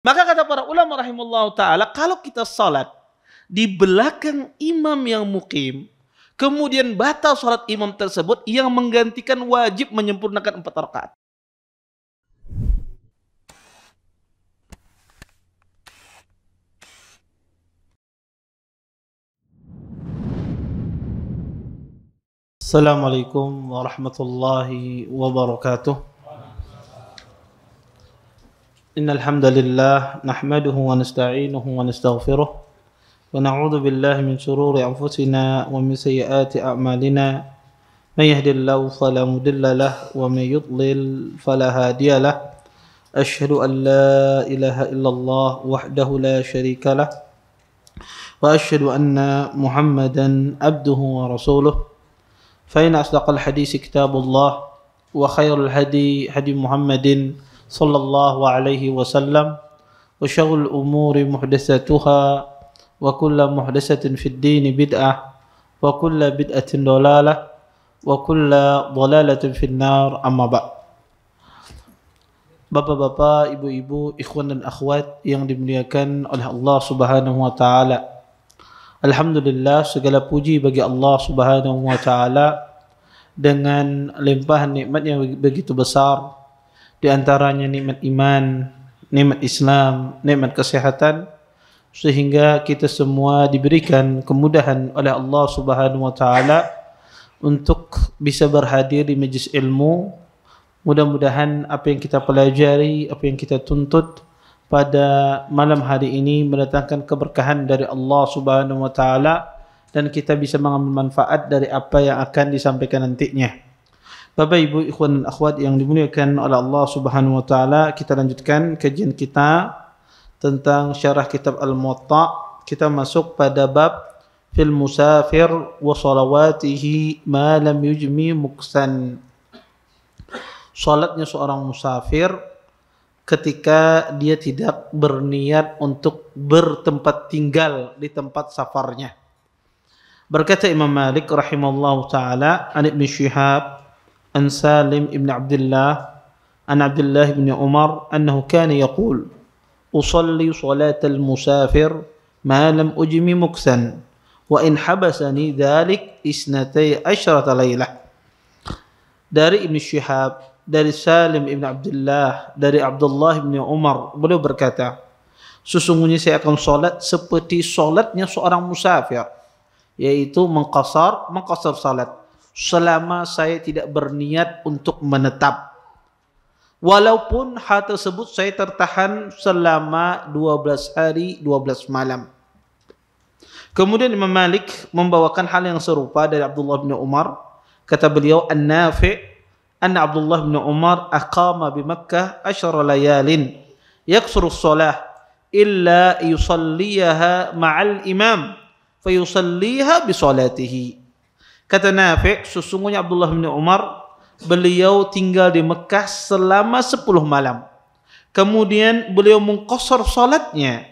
Maka kata para ulama rahimahullah ta'ala, kalau kita salat di belakang imam yang mukim, kemudian batal salat imam tersebut, yang menggantikan wajib menyempurnakan 4 rakaat. Assalamualaikum warahmatullahi wabarakatuh. Innal hamdalillah nahmaduhu wa nasta'inuhu wa nastaghfiruh wa na'udzu billahi min shururi anfusina wa min sayyiati a'malina. May yahdihillahu fala mudilla lahu wa may yudlil fala hadiya lahu. Asyhadu an la ilaha illallah wahdahu la syarika lahu wa asyhadu anna Muhammadan abduhu wa rasuluh. Fa inna asdaqal hadits kitabullah wa khairul hadi hadi Muhammadin sallallahu alaihi wasallam wa syarrul umuri muhdatsatuha wa kullu muhdatsatin fid din bid'ah wa kullu bid'atin dhalalah wa kullu dhalalatin fin nar, amma ba'd. Bapak-bapak, ibu-ibu, ikhwan dan akhwat yang dimuliakan oleh Allah Subhanahu wa taala. Alhamdulillah, segala puji bagi Allah Subhanahu wa taala dengan limpahan nikmat yang begitu besar. Di antaranya nikmat iman, nikmat Islam, nikmat kesehatan, sehingga kita semua diberikan kemudahan oleh Allah Subhanahu wa taala untuk bisa berhadir di majlis ilmu. Mudah-mudahan apa yang kita pelajari, apa yang kita tuntut pada malam hari ini mendatangkan keberkahan dari Allah Subhanahu wa taala dan kita bisa mengambil manfaat dari apa yang akan disampaikan nantinya. Bapak, Ibu, ikhwan dan akhwat yang dimuliakan oleh Allah Subhanahu wa taala, kita lanjutkan kajian kita tentang syarah kitab Al-Muwatta. Kita masuk pada bab fil musafir wa salawatihi ma lam yujmi muksan. Salatnya seorang musafir ketika dia tidak berniat untuk bertempat tinggal di tempat safarnya. Berkata Imam Malik rahimahullahu taala, an Ibn Shihab an Salim ibn Abdullah an Abdullah ibn Umar annahu kana yaqul usalli salat al-musafir ma lam ujmi muksan wa in habasani dhalik isnatay asyrata laylah. Dari Ibn Shihab, dari Salim ibn Abdullah, dari Abdullah ibn Umar, beliau berkata, sesungguhnya saya akan salat seperti salatnya seorang musafir, yaitu mengqasar salat selama saya tidak berniat untuk menetap, walaupun hal tersebut saya tertahan selama 12 hari 12 malam. Kemudian Imam Malik membawakan hal yang serupa dari Abdullah bin Umar. Kata beliau, an-Nafi' anna Abdullah bin Umar aqama bi Makkah 10 layalin yaksuru as-salah illa yusalliha ma'al imam fayusalliha bi salatihi. Kata Nafi', sesungguhnya Abdullah bin Umar, beliau tinggal di Mekah selama 10 malam. Kemudian beliau mengqasar salatnya,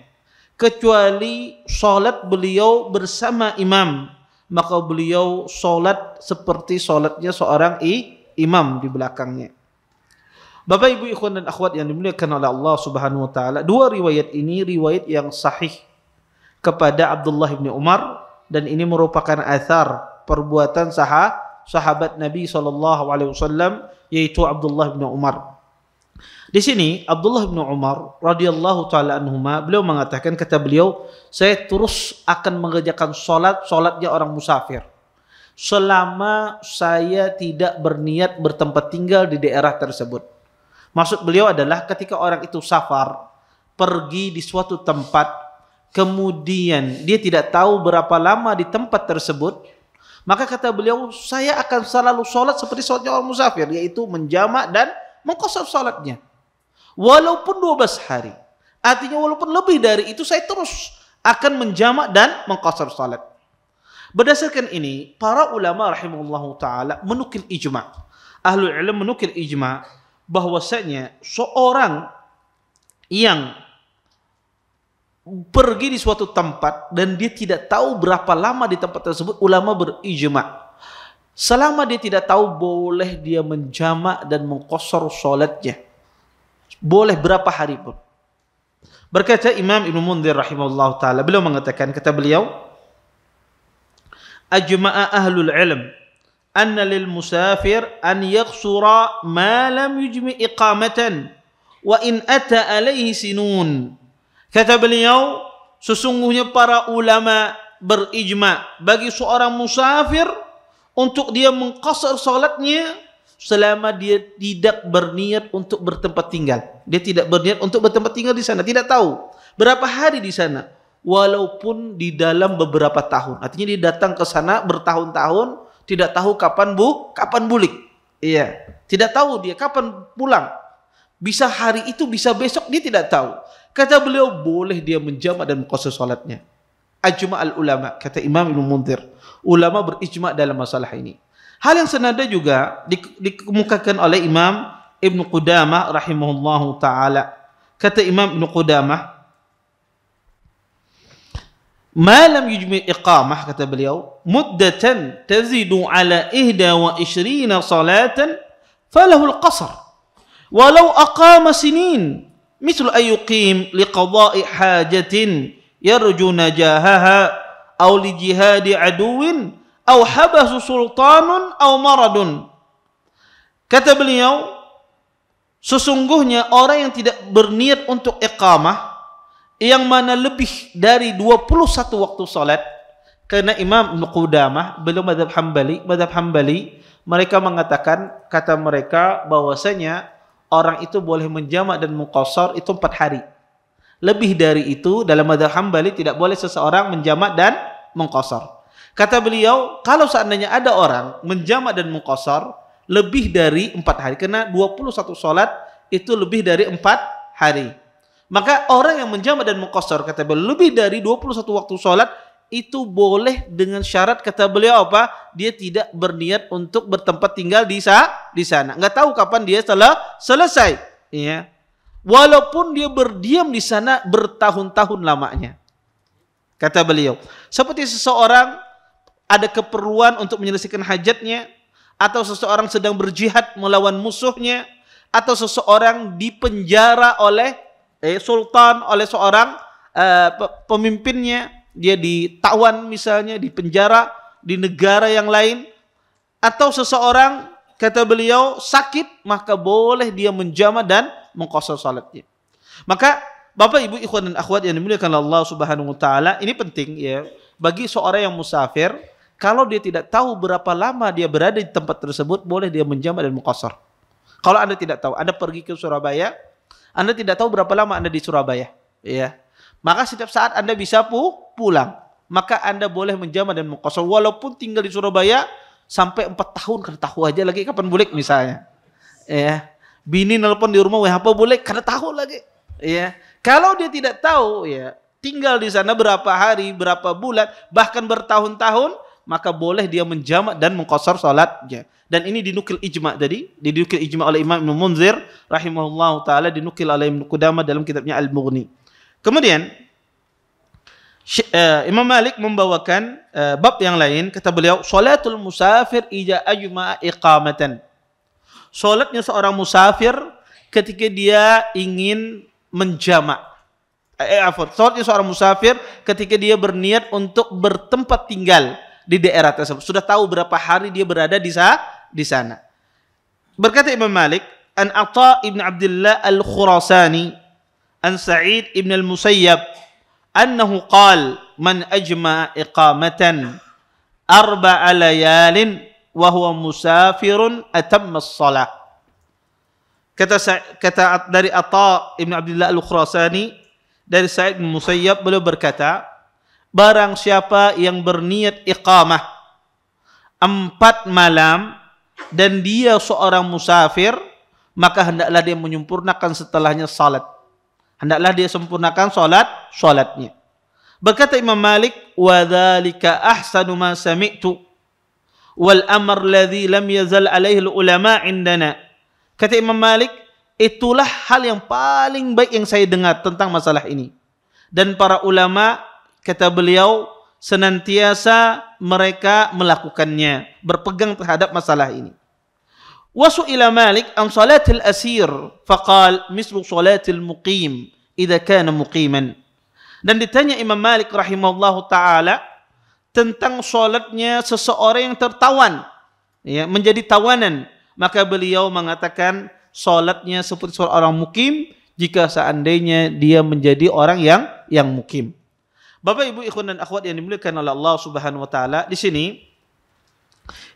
kecuali salat beliau bersama imam. Maka beliau salat seperti salatnya seorang imam di belakangnya. Bapak, Ibu, ikhwan dan akhwat yang dimuliakan oleh Allah Subhanahu wa taala, dua riwayat ini riwayat yang sahih kepada Abdullah bin Umar, dan ini merupakan athar perbuatan sahabat Nabi SAW, yaitu Abdullah bin Umar. Di sini Abdullah bin Umar radhiyallahu taala anhuma, beliau mengatakan, kata beliau, saya terus akan mengerjakan salatnya orang musafir selama saya tidak berniat bertempat tinggal di daerah tersebut. Maksud beliau adalah ketika orang itu safar, pergi di suatu tempat, kemudian dia tidak tahu berapa lama di tempat tersebut, maka kata beliau, saya akan selalu salat seperti salatnya orang musafir, yaitu menjamak dan mengqasar salatnya walaupun 12 hari. Artinya walaupun lebih dari itu, saya terus akan menjamak dan mengqasar salat. Berdasarkan ini, para ulama rahimahullahu taala menukil ijma'. Ahlul ilm menukil ijma' bahwasanya seorang yang pergi di suatu tempat dan dia tidak tahu berapa lama di tempat tersebut, ulama berijma', selama dia tidak tahu, boleh dia menjamak dan mengqasar salatnya, boleh berapa hari pun. Berkata Imam Ibnu Munzir rahimahullah taala, beliau mengatakan, kata beliau, ajma'a ahlul ilm anna lil musafir an yaksura ma lam yujmi iqamatan wa in ata alaihi sinun. Kata beliau, sesungguhnya para ulama berijma bagi seorang musafir untuk dia mengqasar salatnya selama dia tidak berniat untuk bertempat tinggal. Dia tidak berniat untuk bertempat tinggal di sana, tidak tahu berapa hari di sana, walaupun di dalam beberapa tahun. Artinya dia datang ke sana bertahun-tahun, tidak tahu kapan bulik. Iya, tidak tahu dia kapan pulang. Bisa hari itu, bisa besok, dia tidak tahu. Kata beliau, boleh dia menjamak dan mengqasar salatnya. Ajma' al ulama, kata Imam Ibnu Munzir, ulama berijma' dalam masalah ini. Hal yang senada juga dikemukakan oleh Imam Ibnu Qudamah rahimahullahu taala. Kata Imam Ibnu Qudamah, ma lam yujmi iqamah, kata beliau, muddatan tazidu ala 21 salatan falahu al-qasr walau aqama sinin mislu ay yuqim liqada'i hajatin yarju najahaha aw li jihadi aduwin aw habasu sultanun aw maradun. Kata beliau, sesungguhnya orang yang tidak berniat untuk iqamah, yang mana lebih dari 21 waktu salat, karena Imam Ibnu Qudamah beliau mazhab Hambali, mereka mengatakan, kata mereka bahwasanya orang itu boleh menjamak dan mengqasar itu 4 hari. Lebih dari itu dalam mazhab Hambali tidak boleh seseorang menjamak dan mengqasar. Kata beliau, kalau seandainya ada orang menjamak dan mengqasar lebih dari 4 hari, karena 21 salat itu lebih dari 4 hari. Maka orang yang menjamak dan mengqasar, kata beliau, lebih dari 21 waktu salat itu boleh dengan syarat, kata beliau apa? Dia tidak berniat untuk bertempat tinggal di sana. Enggak tahu kapan dia selesai, ya. Walaupun dia berdiam di sana bertahun-tahun lamanya. Kata beliau, seperti seseorang ada keperluan untuk menyelesaikan hajatnya, atau seseorang sedang berjihad melawan musuhnya, atau seseorang dipenjara oleh sultan, oleh seorang pemimpinnya, dia ditawan misalnya, dipenjara di negara yang lain, atau seseorang, kata beliau, sakit, maka boleh dia menjamak dan mengqasar salatnya. Maka Bapak Ibu ikhwan dan akhwat yang dimuliakan Allah Subhanahu wa taala, ini penting ya bagi seorang yang musafir. Kalau dia tidak tahu berapa lama dia berada di tempat tersebut, boleh dia menjamak dan mengqasar. Kalau Anda tidak tahu, Anda pergi ke Surabaya, Anda tidak tahu berapa lama Anda di Surabaya, ya. Maka setiap saat Anda bisa pulang, maka Anda boleh menjamak dan mengqasar walaupun tinggal di Surabaya sampai 4 tahun, kada tahu aja lagi kapan bulik misalnya. Ya. Bini nelpon di rumah, "Wah, apa bulik?" Kada tahu lagi. Ya. Kalau dia tidak tahu, ya, tinggal di sana berapa hari, berapa bulan, bahkan bertahun-tahun, maka boleh dia menjamak dan mengqasar salatnya. Dan ini dinukil ijma' tadi, dinukil ijma' oleh Imam Ibnu Munzir rahimahullahu taala, dinukil oleh Ibnu Qudamah dalam kitabnya Al-Mughni. Kemudian Imam Malik membawakan bab yang lain, kata beliau, salatul musafir idza ajma'a iqamatan. Salatnya seorang musafir ketika dia ingin menjamak. Salatnya seorang musafir ketika dia berniat untuk bertempat tinggal di daerah tersebut, sudah tahu berapa hari dia berada di sana. Berkata Imam Malik, an Atha ibn Abdullah al-Khurasani, an Sa'id ibn al-Musayyab, annahu qala man ajma'a iqamatan 4 layalin wa huwa musafirun atamma as-salah. Kata dari Atha ibn Abdullah al-Khurasani dari Sa'id ibn Musayyab, beliau berkata, barang siapa yang berniat iqamah 4 malam dan dia seorang musafir, maka hendaklah dia menyempurnakan setelahnya salat. Hendaklah dia sempurnakan salatnya. Berkata Imam Malik, wa dzalika ahsanu ma sami'tu wal amr alladhi lam yazal alaihi ulama indana. Kata Imam Malik, itulah hal yang paling baik yang saya dengar tentang masalah ini. Dan para ulama, kata beliau, senantiasa mereka melakukannya, berpegang terhadap masalah ini. Wa su'ila Malik an salatil asir faqal mislu salatil muqim idza kana muqiman. Dan ditanya Imam Malik rahimahullahu taala tentang salatnya seseorang yang tertawan, ya, menjadi tawanan, maka beliau mengatakan salatnya seperti seorang mukim jika seandainya dia menjadi orang yang mukim. Bapak Ibu ikhwan dan akhwat yang dimuliakan oleh Allah Subhanahu wa taala, di sini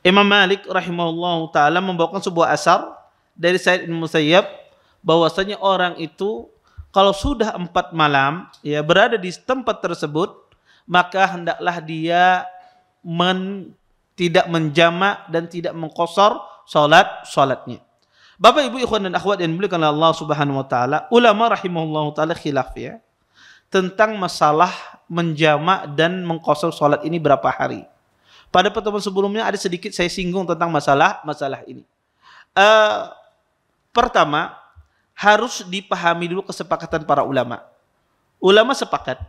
Imam Malik rahimahullahu taala membawakan sebuah asar dari Sa'id bin Musayyab bahwasanya orang itu kalau sudah 4 malam ya berada di tempat tersebut, maka hendaklah dia tidak menjamak dan tidak mengqasar salatnya. Bapak Ibu ikhwan dan akhwat yang dimuliakan oleh Allah Subhanahu wa taala, ulama rahimahullahu taala khilaf ya tentang masalah menjamak dan mengqasar salat ini berapa hari. Pada pertemuan sebelumnya ada sedikit saya singgung tentang masalah ini. Pertama, harus dipahami dulu kesepakatan para ulama. Ulama sepakat,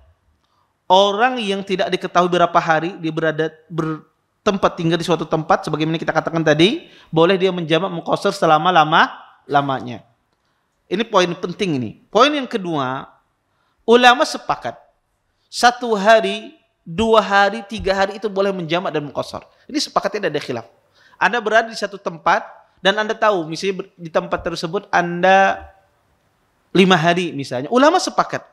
orang yang tidak diketahui berapa hari dia bertempat tinggal di suatu tempat, sebagaimana kita katakan tadi, boleh dia menjamak mengqasar selama lamanya. Ini poin penting ini. Poin yang kedua, ulama sepakat 1 hari, 2 hari, 3 hari itu boleh menjamak dan mengqasar. Ini sepakatnya tidak ada khilaf. Anda berada di satu tempat dan Anda tahu misalnya di tempat tersebut Anda 5 hari misalnya. Ulama sepakat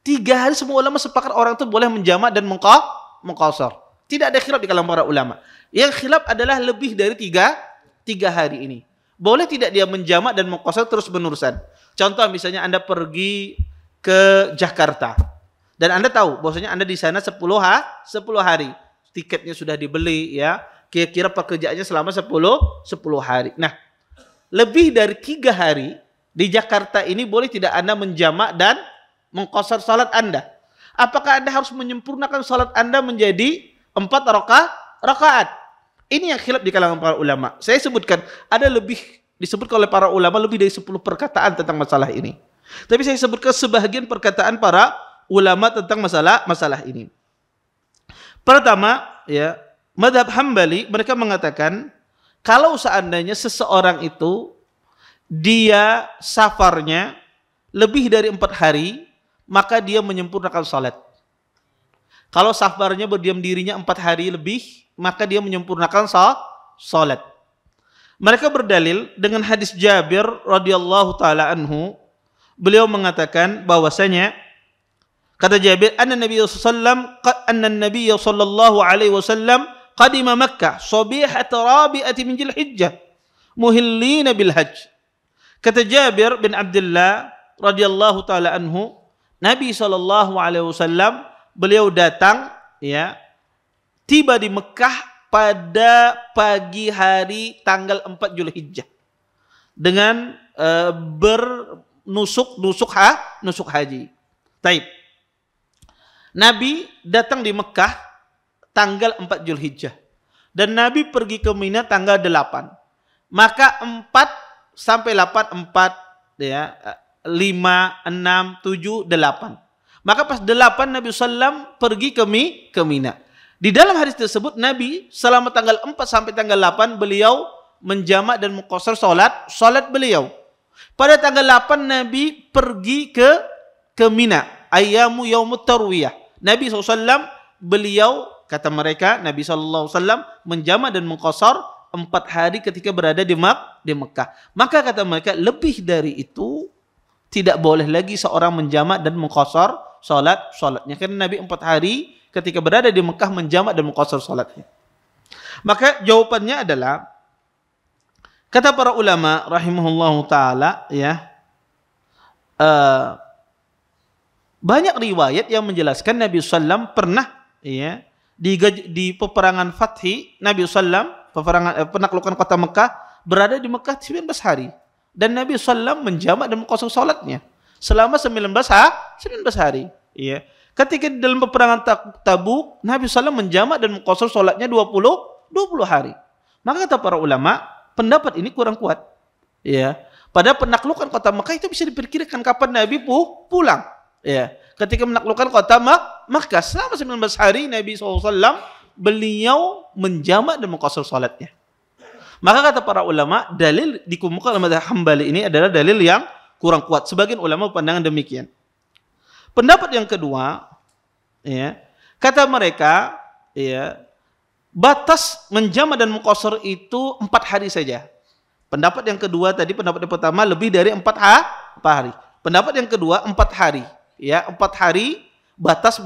3 hari, semua ulama sepakat orang itu boleh menjamak dan mengqasar. Tidak ada khilaf di kalangan para ulama. Yang khilaf adalah lebih dari 3 hari ini. Boleh tidak dia menjamak dan mengqasar terus menerusan? Contoh misalnya Anda pergi ke Jakarta dan Anda tahu bahwasanya Anda di sana 10 hari. Tiketnya sudah dibeli ya. Kira-kira pekerjaannya selama 10 hari. Nah, lebih dari 3 hari di Jakarta ini boleh tidak Anda menjamak dan mengqasar salat Anda? Apakah Anda harus menyempurnakan salat Anda menjadi 4 rakaat? Ini yang khilaf di kalangan para ulama. Saya sebutkan ada disebutkan oleh para ulama lebih dari 10 perkataan tentang masalah ini. Tapi saya sebutkan sebagian perkataan para ulama tentang masalah ini. Pertama, ya, mazhab Hambali mereka mengatakan kalau seandainya seseorang itu dia safarnya lebih dari 4 hari, maka dia menyempurnakan salat. Kalau safarnya berdiam dirinya 4 hari lebih, maka dia menyempurnakan salat. Mereka berdalil dengan hadis Jabir radhiyallahu taala anhu. Beliau mengatakan bahwasanya kata Jabir, anna Nabiy sallallahu alaihi wasallam qadima Makkah sabihat rabi'ati min Dzulhijjah muhillina bil hajj. Kata Jabir bin Abdullah radhiyallahu taala anhu, Nabi sallallahu alaihi wasallam beliau datang ya tiba di Mekah pada pagi hari tanggal 4 Dzulhijjah dengan nusuk haji. Taib. Nabi datang di Mekah tanggal 4 Dzulhijjah dan Nabi pergi ke Mina tanggal 8. Maka 4 sampai 8, 4 ya, 5, 6, 7, 8. Maka pas 8 Nabi sallam pergi ke Mina. Di dalam hadis tersebut Nabi selama tanggal 4 sampai tanggal 8 beliau menjamak dan mengqasar salat beliau. Pada tanggal 8 Nabi pergi ke Mina, ayyamu yaumut tarwiyah. Nabi SAW beliau kata mereka Nabi SAW menjamak dan mengqasar 4 hari ketika berada di Mekah. Maka kata mereka lebih dari itu tidak boleh lagi seorang menjamak dan mengqasar salatnya. Karena Nabi 4 hari ketika berada di Mekah menjamak dan mengqasar salatnya. Maka jawabannya adalah kata para ulama rahimahullahu taala ya, banyak riwayat yang menjelaskan Nabi SAW pernah ya di peperangan Fathi, Nabi SAW penaklukan kota Mekah berada di Mekah 19 hari dan Nabi SAW menjamak dan mengqasar salatnya selama 19 hari. Ya. Ketika dalam peperangan Tabuk, Nabi SAW menjamak dan mengqasar salatnya 20 hari. Maka kata para ulama, pendapat ini kurang kuat. Ya. Pada penaklukan kota Mekah itu bisa diperkirakan kapan Nabi pulang. Ya. Ketika menaklukkan kota Makkah selama 19 hari Nabi SAW beliau menjamak dan mengqasar salatnya. Maka kata para ulama, dalil dikumpulkan oleh mazhab Hambali ini adalah dalil yang kurang kuat. Sebagian ulama pandangan demikian. Pendapat yang kedua, ya, kata mereka, ya, batas menjama dan muqassar itu 4 hari saja. Pendapat yang kedua tadi, pendapat yang pertama lebih dari 4 hari. Pendapat yang kedua 4 hari, ya, 4 hari batas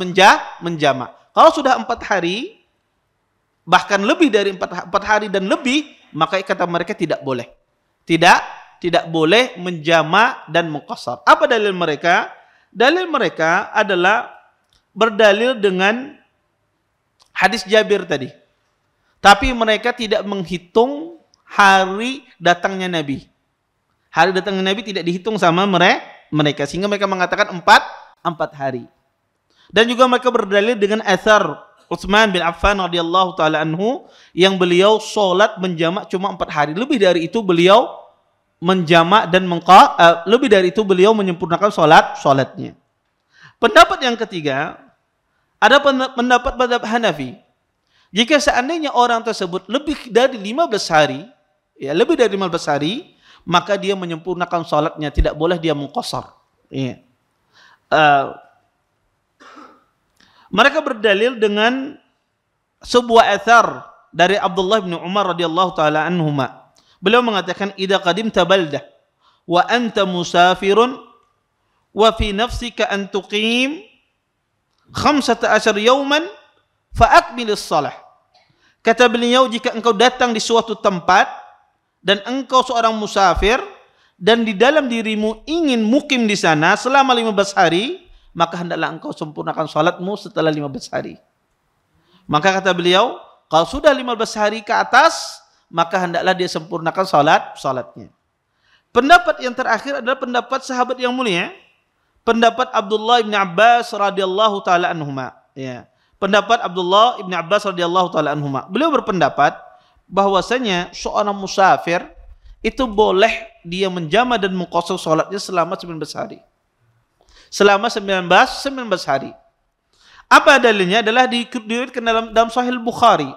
menjama. Kalau sudah 4 hari, bahkan lebih dari 4 hari dan lebih, maka kata mereka tidak boleh. Tidak boleh menjama dan muqassar. Apa dalil mereka? Dalil mereka adalah berdalil dengan hadis Jabir tadi. Tapi mereka tidak menghitung hari datangnya Nabi. Hari datangnya Nabi tidak dihitung sama mereka. Sehingga mereka mengatakan 4 hari. Dan juga mereka berdalil dengan athar Utsman bin Affan radhiyallahu taala anhu yang beliau sholat menjamak cuma 4 hari. Lebih dari itu beliau menjamak dan lebih dari itu beliau menyempurnakan sholatnya. Pendapat yang ketiga, ada pendapat mazhab Hanafi. Jika seandainya orang tersebut lebih dari 15 hari, ya, lebih dari 15 hari, maka dia menyempurnakan sholatnya, tidak boleh dia muqassar. Ya. Mereka berdalil dengan sebuah athar dari Abdullah bin Umar radhiyallahu taala anhuma. Beliau mengatakan, "Idza qadimta baldah wa anta musafirun wa fi nafsika an tuqim 15 yawman fa akmilis shalah." Kata beliau, jika engkau datang di suatu tempat dan engkau seorang musafir dan di dalam dirimu ingin mukim di sana selama 15 hari, maka hendaklah engkau sempurnakan salatmu setelah 15 hari. Maka kata beliau, kalau sudah 15 hari ke atas, maka hendaklah dia sempurnakan salatnya. Pendapat yang terakhir adalah pendapat sahabat yang mulia, pendapat Abdullah bin Abbas radhiyallahu taala anhuma, ya. Pendapat Abdullah bin Abbas radhiyallahu taala anhuma. Beliau berpendapat bahwasanya seorang musafir itu boleh dia menjama dan muqassar salatnya selama 19 hari. Selama 19 hari. Apa dalilnya? Adalah diriwayatkan dalam Sahih Bukhari.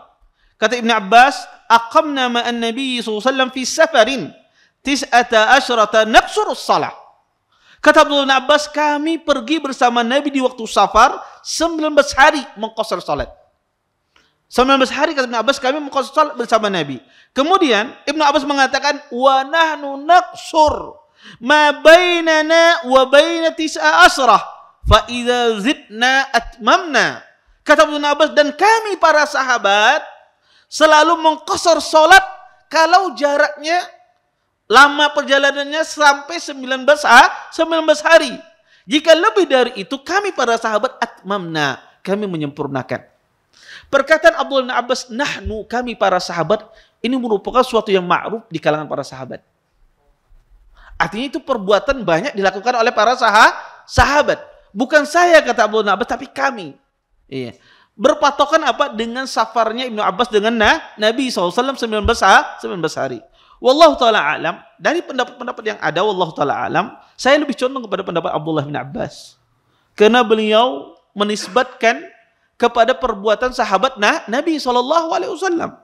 Kata Ibn Abbas, aqamna ma'an Nabi sallallahu alaihi wasallam fi safarin 19 naqsur as-salah. Kata Abdullah bin Abbas, kami pergi bersama Nabi di waktu safar 19 hari mengqasar salat. 19 hari kata Ibn Abbas kami mengqasar salat bersama Nabi. Kemudian Ibn Abbas mengatakan, wa nahnu naqsur ma bainana wa baina 19 fa idza zidna atmamna. Kata Ibn Abbas, dan kami para sahabat selalu mengqasar salat kalau jaraknya lama, perjalanannya sampai 19 hari. Jika lebih dari itu, kami para sahabat atmamna, kami menyempurnakan. Perkataan Abdullah bin Abbas, nahnu, kami para sahabat, ini merupakan suatu yang ma'ruf di kalangan para sahabat. Artinya itu perbuatan banyak dilakukan oleh para sahabat. Bukan saya, kata Abdullah bin Abbas, tapi kami. Iya. Berpatokan apa? Dengan safarnya Ibnu Abbas dengan Nabi SAW 19 hari. Wallahu ta'ala alam, dari pendapat-pendapat yang ada, wallahu ta'ala alam, saya lebih condong kepada pendapat Abdullah bin Abbas. Karena beliau menisbatkan kepada perbuatan sahabat Nabi SAW.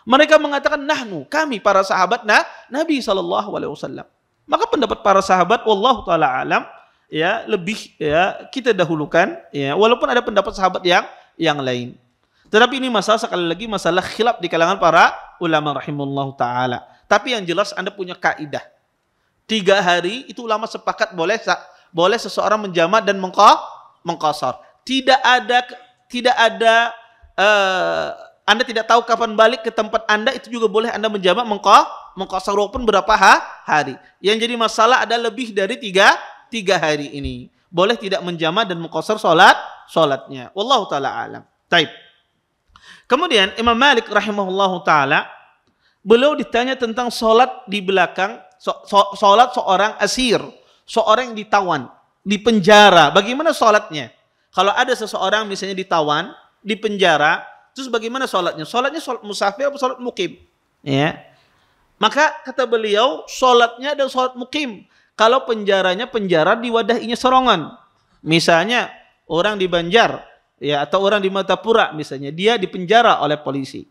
Mereka mengatakan, nahnu, kami para sahabat Nabi SAW. Maka pendapat para sahabat, wallahu ta'ala alam, ya, lebih ya kita dahulukan, ya, walaupun ada pendapat sahabat yang lain. Tetapi ini masalah, sekali lagi, masalah khilaf di kalangan para ulama rahimahullahu ta'ala. Tapi yang jelas Anda punya kaidah. 3 hari itu ulama sepakat boleh seseorang menjamak dan mengqasar. Tidak ada Anda tidak tahu kapan balik ke tempat Anda, itu juga boleh Anda menjamak mengqasar walaupun berapa hari. Yang jadi masalah ada lebih dari 3 hari ini. Boleh tidak menjamak dan mengqasar salatnya. Wallahu taala alam. Baik. Kemudian Imam Malik rahimahullahu taala, beliau ditanya tentang sholat di belakang, sholat seorang asir, seorang yang ditawan, di penjara. Bagaimana sholatnya? Kalau ada seseorang misalnya ditawan, di penjara, terus bagaimana sholatnya? Sholatnya sholat musafir atau sholat mukim? Ya. Maka kata beliau, sholatnya adalah sholat mukim. Kalau penjaranya penjara di wadahinya serongan. Misalnya orang di Banjar, ya, atau orang di Matapura misalnya, dia dipenjara oleh polisi.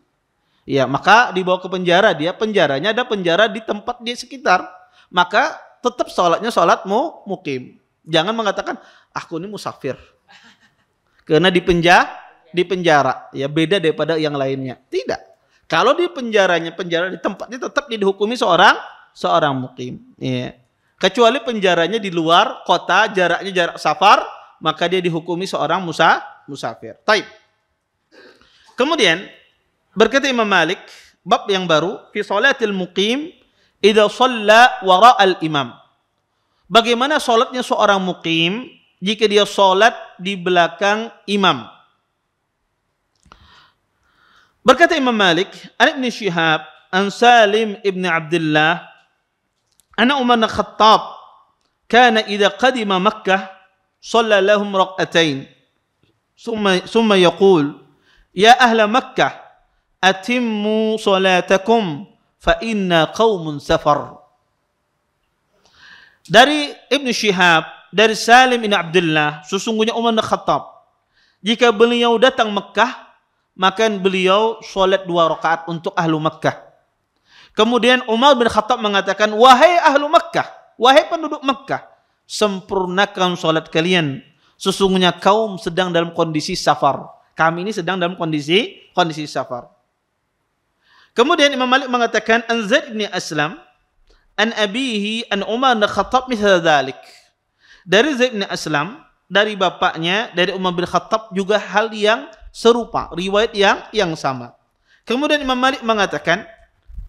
Ya, maka dibawa ke penjara, dia penjaranya ada penjara di tempat di sekitar, maka tetap sholatnya sholat mukim. Jangan mengatakan aku ini musafir. Karena di penjara, ya beda daripada yang lainnya. Tidak. Kalau di penjara di tempatnya tetap dihukumi seorang mukim. Ya. Kecuali penjaranya di luar kota, jaraknya jarak safar, maka dia dihukumi seorang musafir. Taib. Kemudian berkata Imam Malik, bab yang baru, fi salatil muqim idza shalla wara al-imam. Bagaimana salatnya seorang muqim jika dia salat di belakang imam? Berkata Imam Malik, an Ibn Shihab, an Salim ibn Abdullah, anna Umar bin Khattab kana idza qadima Makkah shalla lahum rak'atain thumma yaqul ya ahla Makkah atimmu salatakum fa inna qaumun safar. Dari Ibn Shihab, dari Salim bin Abdullah, sesungguhnya Umar bin Khattab jika beliau datang Mekah, maka beliau sholat 2 rakaat untuk ahlu Mekah. Kemudian Umar bin Khattab mengatakan, wahai ahlu Mekah, wahai penduduk Mekah, sempurnakan sholat kalian. Sesungguhnya kaum sedang dalam kondisi safar. Kami ini sedang dalam kondisi safar. Kemudian Imam Malik mengatakan, an Zaid bin Aslam, an abihi, an Umar bin Khattab misal dzalik. Dari Zaid bin Aslam, dari bapaknya, dari Umar bin Khattab juga hal yang serupa, riwayat yang sama. Kemudian Imam Malik mengatakan,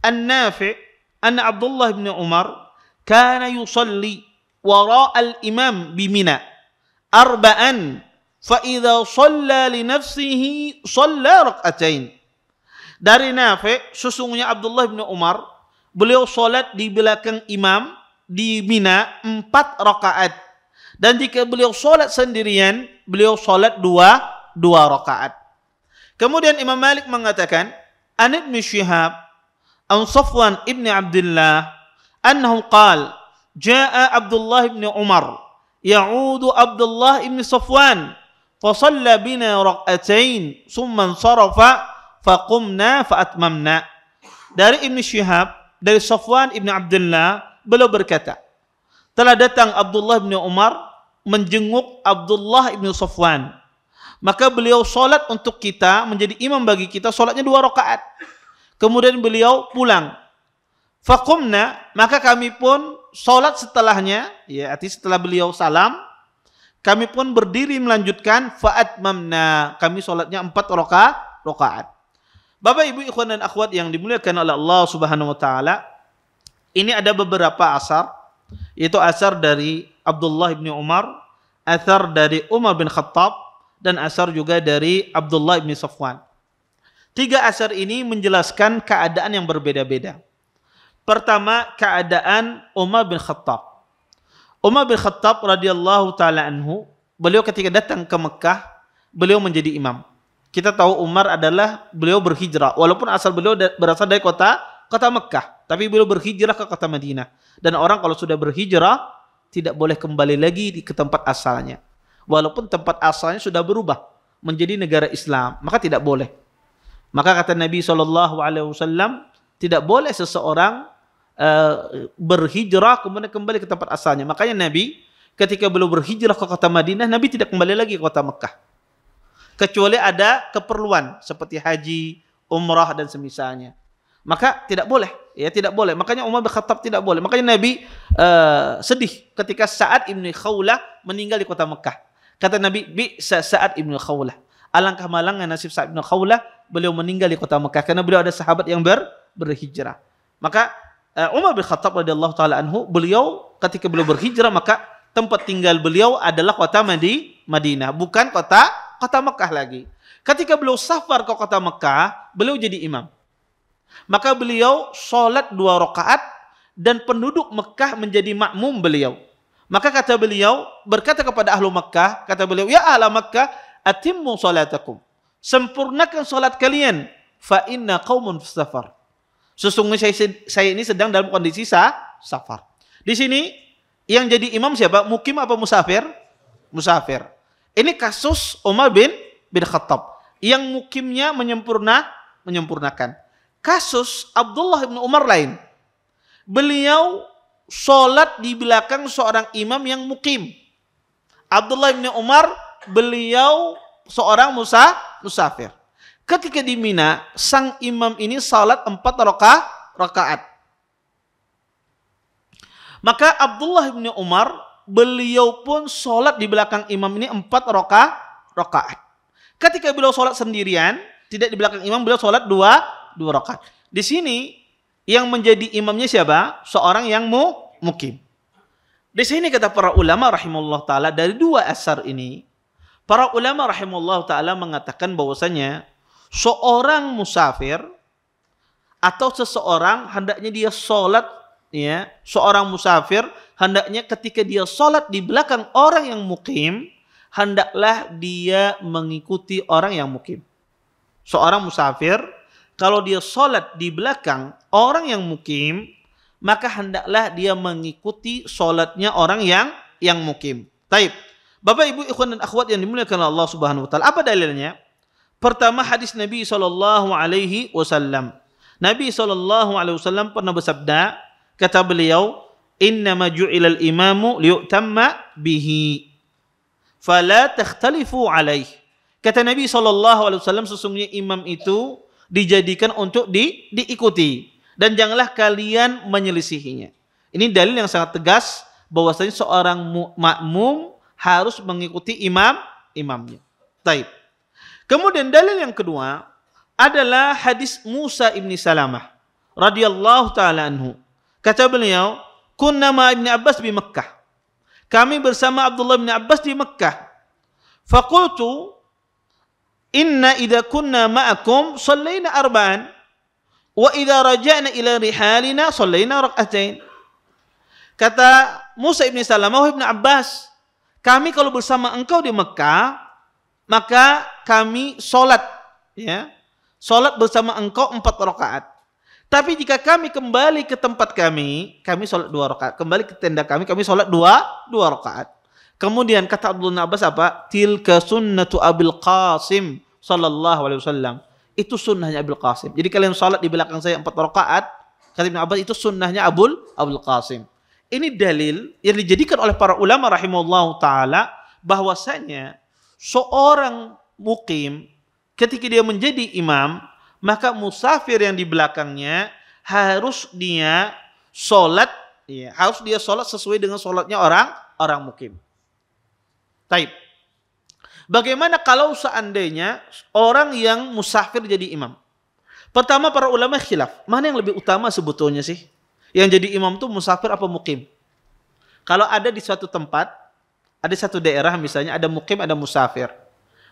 An-Nafi' anna Abdullah bin Umar kana yusalli wara al-imam bi Mina arba'an fa idza shalla li nafsihi shalla rak'atain. Dari Nafi', sesungguhnya Abdullah bin Umar beliau salat di belakang imam di Mina 4 rakaat. Dan jika beliau salat sendirian, beliau salat 2 rakaat. Kemudian Imam Malik mengatakan, an Ibn Shihab, an Safwan ibn Abdullah, annahu qala, jaa Abdullah ibn Umar, ya'udu Abdullah ibn Safwan, fasalla bina rak'atain, summa sarafa, faqumna fa'atmamna. Dari Ibn Shihab, dari Safwan ibn Abdullah, beliau berkata, telah datang Abdullah ibn Umar menjenguk Abdullah ibn Safwan. Maka beliau solat untuk kita, menjadi imam bagi kita, solatnya 2 rakaat. Kemudian beliau pulang. Faqumna, maka kami pun solat setelahnya, ya artinya setelah beliau salam, kami pun berdiri melanjutkan, fa'atmamna, kami solatnya 4 rakaat. Bapak, Ibu, ikhwan dan akhwat yang dimuliakan oleh Allah Subhanahu wa taala, ini ada beberapa asar, yaitu asar dari Abdullah bin Umar, asar dari Umar bin Khattab, dan asar juga dari Abdullah bin Safwan. 3 asar ini menjelaskan keadaan yang berbeda-beda. Pertama, keadaan Umar bin Khattab. Umar bin Khattab radhiyallahu taala anhu, beliau ketika datang ke Mekah, beliau menjadi imam. Kita tahu Umar adalah beliau berhijrah, walaupun asal beliau berasal dari kota Mekah, tapi beliau berhijrah ke kota Madinah. Dan orang kalau sudah berhijrah tidak boleh kembali lagi ke tempat asalnya. Walaupun tempat asalnya sudah berubah menjadi negara Islam, maka tidak boleh. Maka kata Nabi SAW, tidak boleh seseorang berhijrah kemudian kembali ke tempat asalnya. Makanya Nabi ketika beliau berhijrah ke kota Madinah, Nabi tidak kembali lagi ke kota Mekah. Kecuali ada keperluan seperti haji, umrah dan semisalnya. Maka tidak boleh, ya tidak boleh. Makanya Umar bin Khattab tidak boleh. Makanya Nabi sedih ketika Sa'ad ibn Khawlah meninggal di kota Mekah. Kata Nabi, Sa'ad ibn Khawlah. Alangkah malangnya nasib Sa'ad ibn Khawlah, beliau meninggal di kota Mekah karena beliau ada sahabat yang berhijrah. Maka Umar bin Khattab radhiyallahu taala anhu, beliau ketika beliau berhijrah, maka tempat tinggal beliau adalah kota Madinah, bukan kota Mekah lagi. Ketika beliau safar ke kota Mekah, beliau jadi imam. Maka beliau sholat 2 rakaat dan penduduk Mekah menjadi makmum beliau. Maka kata beliau, berkata kepada ahlu Mekah, kata beliau, ya ahla Mekah, atimmu salatakum. Sempurnakan salat kalian. Fa inna qaumun safar. Sesungguhnya saya ini sedang dalam kondisi safar. Di sini yang jadi imam siapa? Mukim apa musafir? Musafir. Ini kasus Umar bin Khattab. Yang mukimnya menyempurnakan. Kasus Abdullah bin Umar lain. Beliau sholat di belakang seorang imam yang mukim. Abdullah bin Umar, beliau seorang musafir. Ketika di Mina, sang imam ini salat 4 rakaat. Maka Abdullah bin Umar, beliau pun salat di belakang imam ini 4 rakaat. Ketika beliau salat sendirian, tidak di belakang imam, beliau salat 2 rakaat. Di sini yang menjadi imamnya siapa? Seorang yang mukim. Di sini kata para ulama rahimahullah ta'ala, dari 2 asar ini, para ulama rahimahullah ta'ala mengatakan bahwasanya seorang musafir atau seseorang hendaknya dia sholat, ya, seorang musafir hendaknya ketika dia sholat di belakang orang yang mukim, hendaklah dia mengikuti orang yang mukim. Seorang musafir kalau dia sholat di belakang orang yang mukim, maka hendaklah dia mengikuti sholatnya orang yang mukim. Taib. Bapak, Ibu, ikhwan dan akhwat yang dimuliakan Allah Subhanahu wa taala. Apa dalilnya? Pertama, hadis Nabi sallallahu alaihi wasallam. Nabi sallallahu alaihi wasallam pernah bersabda, kata beliau, "Innama ju'ilal imamu liyutamma bihi. Fala takhtalifu alaihi." Kata Nabi sallallahu alaihi wasallam, sesungguhnya imam itu dijadikan untuk diikuti. Dan janganlah kalian menyelisihinya. Ini dalil yang sangat tegas bahwasanya seorang makmum harus mengikuti imamnya. Taib. Kemudian dalil yang kedua adalah hadis Musa ibn Salamah radhiyallahu taala anhu. Kata beliau, "Kunna ma Ibn Abbas di Mekkah." Kami bersama Abdullah bin Abbas di Mekkah. Faqultu, "Inna idza kunna ma'akum shallaina arba'an. Wa idza raja'na ila rihalina shallaina rak'atain." Kata Musa ibn Salamah, "Wahai Ibn Abbas, kami kalau bersama engkau di Mekah, maka kami sholat, ya, sholat bersama engkau 4 rakaat. Tapi jika kami kembali ke tempat kami sholat 2 rakaat. Kembali ke tenda kami sholat 2 rakaat." Kemudian kata Abdullah bin Abbas apa? "Tilka sunnatu Abil Qasim sallallahu alaihi wasallam." Itu sunnahnya Abul Qasim. Jadi kalian sholat di belakang saya 4 rakaat, kata Ibn Abbas, itu sunnahnya Abul Qasim. Ini dalil yang dijadikan oleh para ulama rahimahullah ta'ala bahwasanya seorang mukim ketika dia menjadi imam, maka musafir yang di belakangnya harus dia sholat, ya, harus dia sholat sesuai dengan sholatnya orang mukim. Taib. Bagaimana kalau seandainya orang yang musafir jadi imam? Pertama, para ulama khilaf, mana yang lebih utama sebetulnya sih? Yang jadi imam itu musafir apa mukim? Kalau ada di suatu tempat, ada satu daerah misalnya, ada mukim, ada musafir.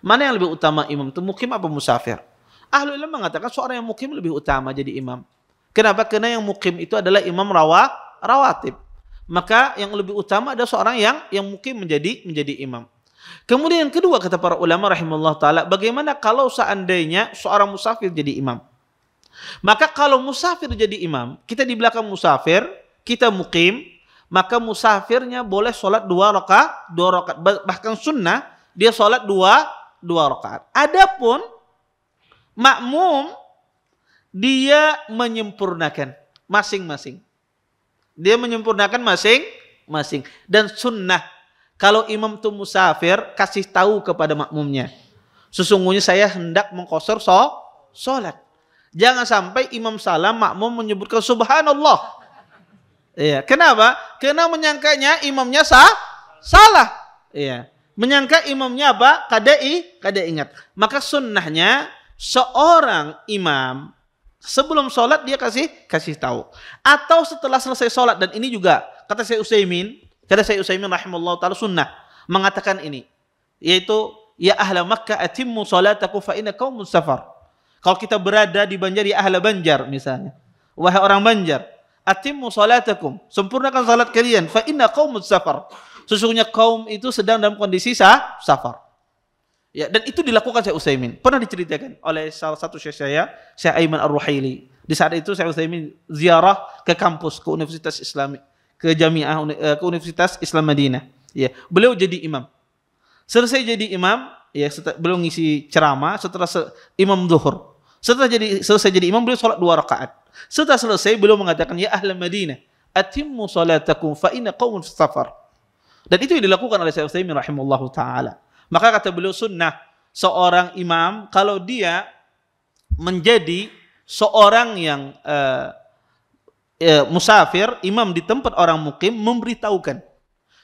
Mana yang lebih utama imam itu, mukim apa musafir? Ahlul ilm mengatakan seorang yang mukim lebih utama jadi imam. Kenapa? Karena yang mukim itu adalah imam rawatib. Maka yang lebih utama adalah seorang yang mukim menjadi imam. Kemudian yang kedua, kata para ulama rahimahullah ta'ala, bagaimana kalau seandainya seorang musafir jadi imam? Maka kalau musafir jadi imam, kita di belakang musafir, kita mukim, maka musafirnya boleh sholat 2 rakaat, bahkan sunnah dia sholat 2 rakaat. Adapun makmum, dia menyempurnakan masing-masing. Dia menyempurnakan masing-masing. Dan sunnah, kalau imam itu musafir, kasih tahu kepada makmumnya, sesungguhnya saya hendak mengqashar sholat. Jangan sampai imam salam, makmum menyebutkan subhanallah. Iya. Kenapa? Karena menyangkanya imamnya salah. Iya. Menyangka imamnya apa? Kada ingat. Maka sunnahnya seorang imam sebelum sholat dia kasih tahu. Atau setelah selesai sholat, dan ini juga kata Syekh Utsaimin rahimahullah ta'ala sunnah mengatakan ini, yaitu ya ahla Makkah atimmu salatakum fa inna qaumun safar. Kalau kita berada di Banjar, ya ahla Banjar misalnya, wahai orang Banjar, atimmu salatakum, sempurnakan salat kalian, fa inna qaumun safar, sesungguhnya kaum itu sedang dalam kondisi safar. Ya, dan itu dilakukan Syekh Utsaimin. Pernah diceritakan oleh salah satu syekh saya, Syekh Aiman Ar-Ruhaili. Di saat itu Syekh Utsaimin ziarah ke kampus, ke Universitas Islami, ke ke Universitas Islam Madinah. Ya, beliau jadi imam. Selesai jadi imam, ya, beliau ngisi ceramah setelah imam zuhur. Selesai jadi imam, beliau sholat 2 rakaat. Setelah selesai, beliau mengatakan, ya ahla Madinah, atimmu salatakum fa inna qaumun safar. Dan itu yang dilakukan oleh Syekh Utsaimin rahimahullahu taala. Maka kata beliau, sunnah seorang imam kalau dia menjadi seorang yang musafir, imam di tempat orang mukim, memberitahukan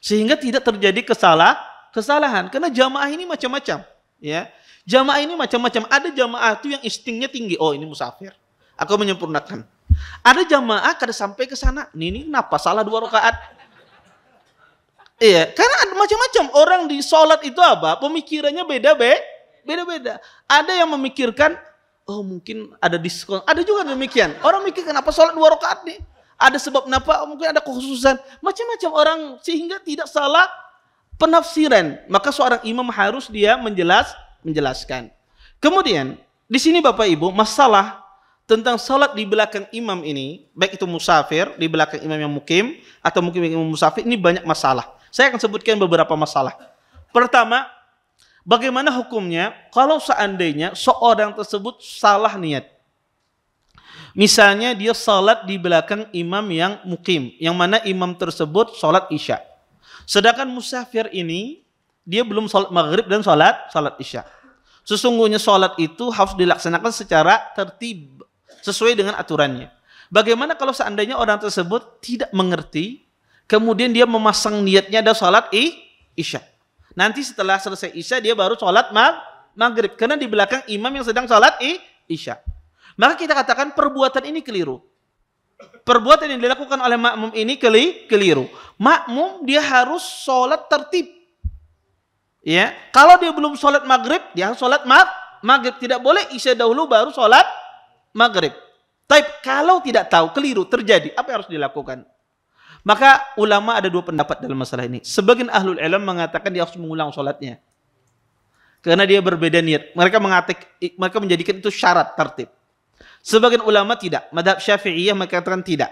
sehingga tidak terjadi kesalahan. Karena jamaah ini macam-macam, ya. Jamaah ini macam-macam. Ada jamaah itu yang instingnya tinggi, oh ini musafir, aku menyempurnakan. Ada jamaah kada sampai ke sana, ini kenapa salah 2 rakaat? Iya, karena ada macam-macam orang di sholat itu apa? Pemikirannya beda-beda. Ada yang memikirkan, oh mungkin ada diskon. Ada juga demikian. Orang mikir kenapa sholat 2 rakaat nih? Ada sebab kenapa? Mungkin ada kekhususan. Macam-macam orang sehingga tidak salah penafsiran. Maka seorang imam harus dia menjelaskan. Kemudian di sini Bapak Ibu, masalah tentang sholat di belakang imam ini, baik itu musafir di belakang imam yang mukim atau mukim yang musafir, ini banyak masalah. Saya akan sebutkan beberapa masalah. Pertama, bagaimana hukumnya kalau seandainya seorang tersebut salah niat? Misalnya dia salat di belakang imam yang mukim, yang mana imam tersebut salat isya. Sedangkan musafir ini dia belum salat maghrib dan salat isya. Sesungguhnya salat itu harus dilaksanakan secara tertib, sesuai dengan aturannya. Bagaimana kalau seandainya orang tersebut tidak mengerti, kemudian dia memasang niatnya ada salat isya. Nanti setelah selesai isya dia baru salat maghrib, karena di belakang imam yang sedang salat isya. Maka kita katakan perbuatan ini keliru. Perbuatan yang dilakukan oleh makmum ini keliru. Makmum dia harus salat tertib. Ya, kalau dia belum salat maghrib, dia harus salat maghrib. Tidak boleh isya dahulu baru salat maghrib. Tapi kalau tidak tahu, keliru, terjadi, apa yang harus dilakukan? Maka ulama ada 2 pendapat dalam masalah ini. Sebagian ahlul ilm mengatakan dia harus mengulang sholatnya, karena dia berbeda niat. Mereka menjadikan itu syarat tertib. Sebagian ulama tidak. Madhab Syafi'iyah mengatakan tidak,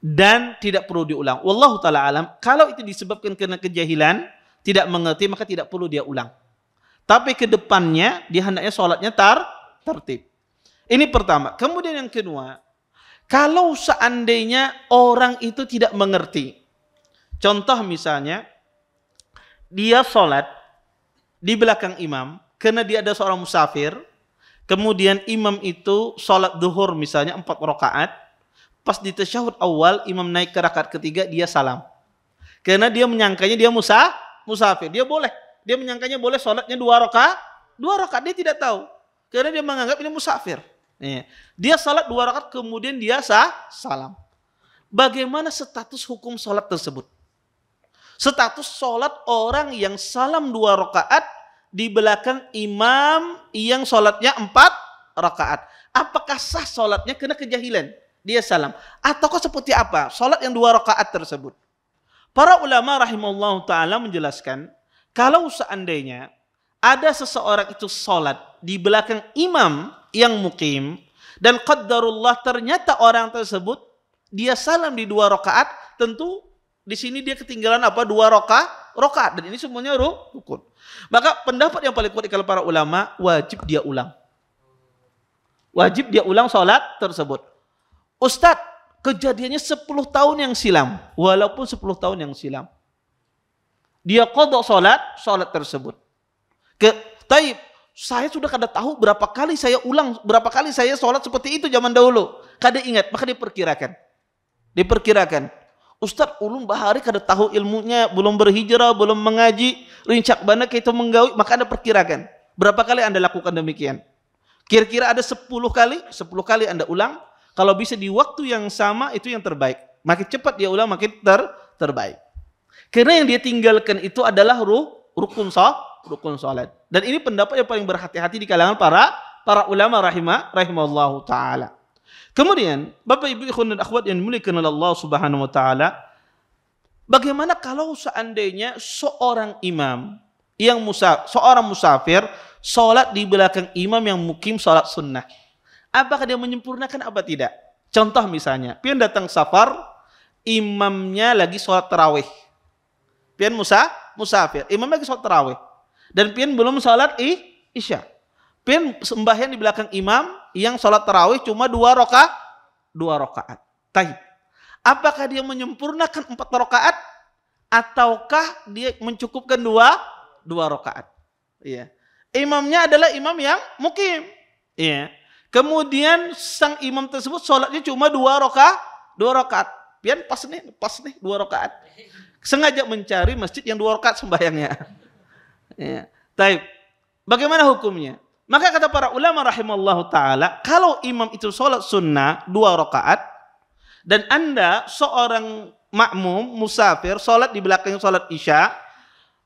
dan tidak perlu diulang. Wallahu ta'ala alam. Kalau itu disebabkan karena kejahilan, tidak mengerti, maka tidak perlu dia ulang. Tapi ke depannya dia hendaknya sholatnya tertib. Ini pertama. Kemudian yang kedua, kalau seandainya orang itu tidak mengerti, contoh misalnya dia sholat di belakang imam karena dia ada seorang musafir, kemudian imam itu sholat duhur misalnya 4 rakaat, pas di tasyahud awal imam naik ke rakaat ketiga dia salam, karena dia menyangkanya dia musafir, dia menyangkanya boleh sholatnya 2 rakaat, dia tidak tahu karena dia menganggap ini musafir. Dia salat 2 rakaat kemudian dia salam. Bagaimana status hukum salat tersebut? Status salat orang yang salam 2 rakaat di belakang imam yang salatnya 4 rakaat. Apakah sah salatnya karena kejahilan? Dia salam. Ataukah seperti apa salat yang 2 rakaat tersebut? Para ulama rahimahullah ta'ala menjelaskan, kalau seandainya ada seseorang itu salat di belakang imam yang mukim, dan qaddarullah ternyata orang tersebut dia salam di 2 rakaat, tentu di sini dia ketinggalan apa? 2 rakaat, dan ini semuanya rukun. Maka pendapat yang paling kuat di kalangan para ulama, wajib dia ulang. Wajib dia ulang salat tersebut. Ustadz, kejadiannya 10 tahun yang silam, walaupun 10 tahun yang silam, dia qadha salat tersebut. Taib, saya sudah kada tahu berapa kali saya ulang, berapa kali saya sholat seperti itu zaman dahulu. Kada ingat, maka diperkirakan. Ustadz, ulun bahari kada tahu ilmunya, belum berhijrah, belum mengaji, rincak bana kita menggawi, maka ada perkirakan. Berapa kali Anda lakukan demikian? Kira-kira ada 10 kali Anda ulang. Kalau bisa di waktu yang sama, itu yang terbaik. Makin cepat dia ulang, makin terbaik. Karena yang dia tinggalkan itu adalah rukun salat. Dan ini pendapat yang paling berhati-hati di kalangan para ulama rahimahullahu taala. Kemudian, Bapak Ibu ikhwan dan akhwat yang dimuliakan oleh Allah Subhanahu wa taala, bagaimana kalau seandainya seorang imam yang seorang musafir salat di belakang imam yang mukim salat sunnah? Apakah dia menyempurnakan apa tidak? Contoh misalnya, pian datang safar, imamnya lagi salat tarawih. Pian musafir, imam lagi salat tarawih. Dan pian belum salat isya. Pian sembahyang di belakang imam yang salat tarawih cuma 2 rakaat. Taib. Apakah dia menyempurnakan 4 rakaat ataukah dia mencukupkan dua rakaat. Iya. Imamnya adalah imam yang mukim. Iya. Kemudian sang imam tersebut sholatnya cuma dua rakaat. Pian pas nih dua rakaat. Sengaja mencari masjid yang dua rakaat sembahyangnya. Iya. Taib. Bagaimana hukumnya? Maka kata para ulama rahimallahu ta'ala, kalau imam itu sholat sunnah 2 rakaat, dan Anda seorang makmum, musafir, sholat di belakang sholat isya,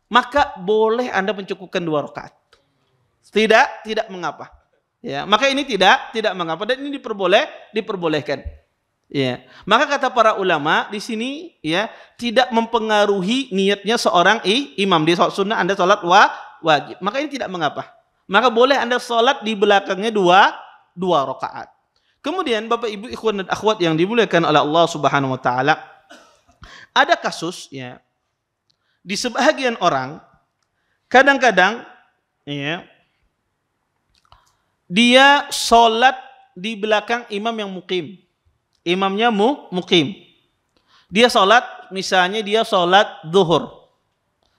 maka boleh Anda mencukupkan 2 rakaat. Tidak mengapa. Ya, maka ini tidak mengapa, dan ini diperbolehkan. Ya. Maka kata para ulama di sini ya tidak mempengaruhi niatnya seorang imam. Di sholat sunnah Anda sholat wajib, maka ini tidak mengapa. Maka boleh Anda sholat di belakangnya dua rakaat. Kemudian Bapak Ibu ikhwan dan akhwat yang dimuliakan oleh Allah Subhanahu wa taala, ada kasus ya di sebahagian orang kadang-kadang ya dia sholat di belakang imam yang mukim. Imamnya mukim. Dia sholat, misalnya dia sholat zuhur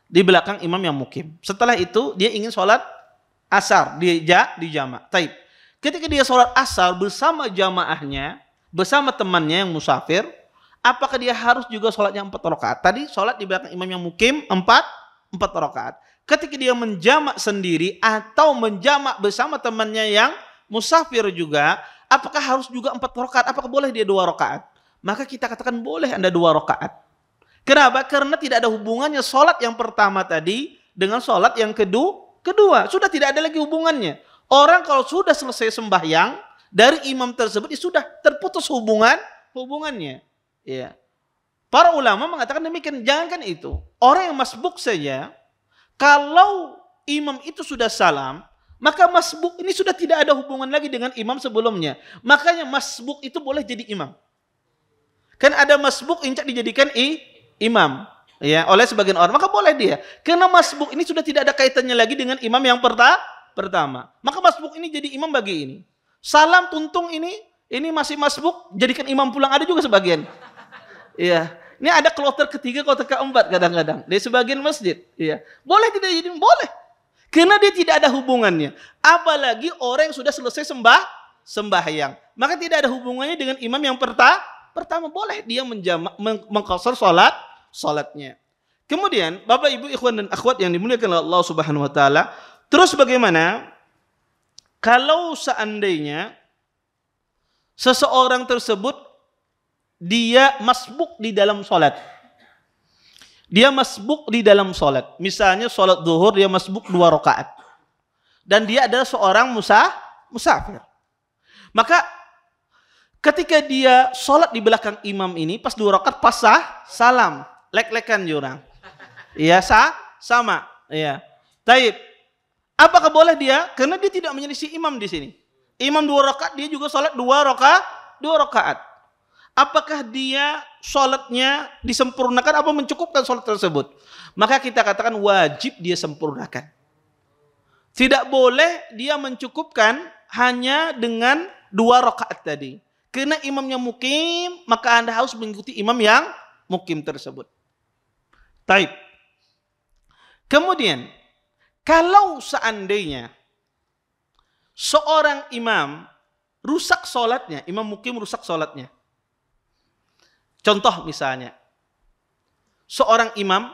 di belakang imam yang mukim. Setelah itu dia ingin sholat asar di jamak. Taib. Ketika dia sholat asar bersama jamaahnya, bersama temannya yang musafir, apakah dia harus juga sholatnya 4 rakaat? Tadi sholat di belakang imam yang mukim 4 rakaat. Ketika dia menjamak sendiri atau menjamak bersama temannya yang musafir juga, apakah harus juga 4 rakaat? Apakah boleh dia 2 rakaat? Maka kita katakan boleh Anda 2 rakaat. Kenapa? Karena tidak ada hubungannya sholat yang pertama tadi dengan sholat yang kedua. Sudah tidak ada lagi hubungannya. Orang kalau sudah selesai sembahyang dari imam tersebut, ya sudah terputus hubungannya. Ya. Para ulama mengatakan demikian. Jangankan itu, orang yang masbuk saja, kalau imam itu sudah salam, maka masbuk ini sudah tidak ada hubungan lagi dengan imam sebelumnya. Makanya masbuk itu boleh jadi imam. Kan ada masbuk incak dijadikan imam. Ya, oleh sebagian orang, maka boleh dia. Karena masbuk ini sudah tidak ada kaitannya lagi dengan imam yang pertama. Maka masbuk ini jadi imam bagi ini. Salam tuntung ini masih masbuk, jadikan imam pulang, ada juga sebagian. Iya. Ini ada kloter ketiga, kloter keempat kadang-kadang di sebagian masjid. Iya. Boleh tidak jadi boleh. Karena dia tidak ada hubungannya. Apalagi orang yang sudah selesai sembahyang. Maka tidak ada hubungannya dengan imam yang pertama. Boleh dia mengqasar salatnya. Kemudian Bapak Ibu ikhwan dan akhwat yang dimuliakan oleh Allah Subhanahu wa taala, terus bagaimana kalau seandainya seseorang tersebut dia masbuk di dalam salat? Dia masbuk di dalam salat. Misalnya salat zuhur dia masbuk 2 rakaat. Dan dia adalah seorang musafir. Maka ketika dia salat di belakang imam ini pas 2 rakaat pas salam. Lek-lekan jurang. Iya, sama. Iya. Taib. Apakah boleh dia? Karena dia tidak menyelisih imam di sini. Imam 2 rakaat, dia juga sholat 2 rakaat. Apakah dia sholatnya disempurnakan apa mencukupkan sholat tersebut? Maka kita katakan wajib dia sempurnakan. Tidak boleh dia mencukupkan hanya dengan 2 rakaat tadi. Karena imamnya mukim, maka Anda harus mengikuti imam yang mukim tersebut. Taib. Kemudian, kalau seandainya seorang imam rusak sholatnya, imam mukim rusak sholatnya. Contoh misalnya, seorang imam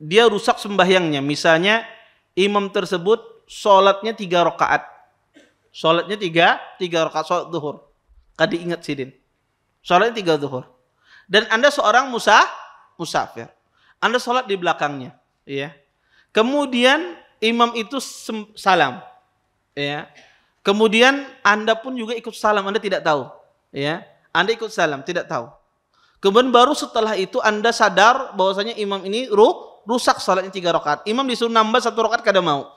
dia rusak sembahyangnya. Misalnya imam tersebut sholatnya 3 rakaat. Sholatnya 3 rakaat sholat zuhur. Kadi ingat sidin. Sholatnya 3 zuhur. Dan Anda seorang musafir. Anda sholat di belakangnya, ya. Kemudian imam itu salam, ya. Kemudian Anda pun juga ikut salam, Anda tidak tahu, ya. Anda ikut salam, tidak tahu. Kemudian baru setelah itu Anda sadar bahwasanya imam ini rusak salatnya 3 rakaat. Imam disuruh nambah 1 rakaat kada mau,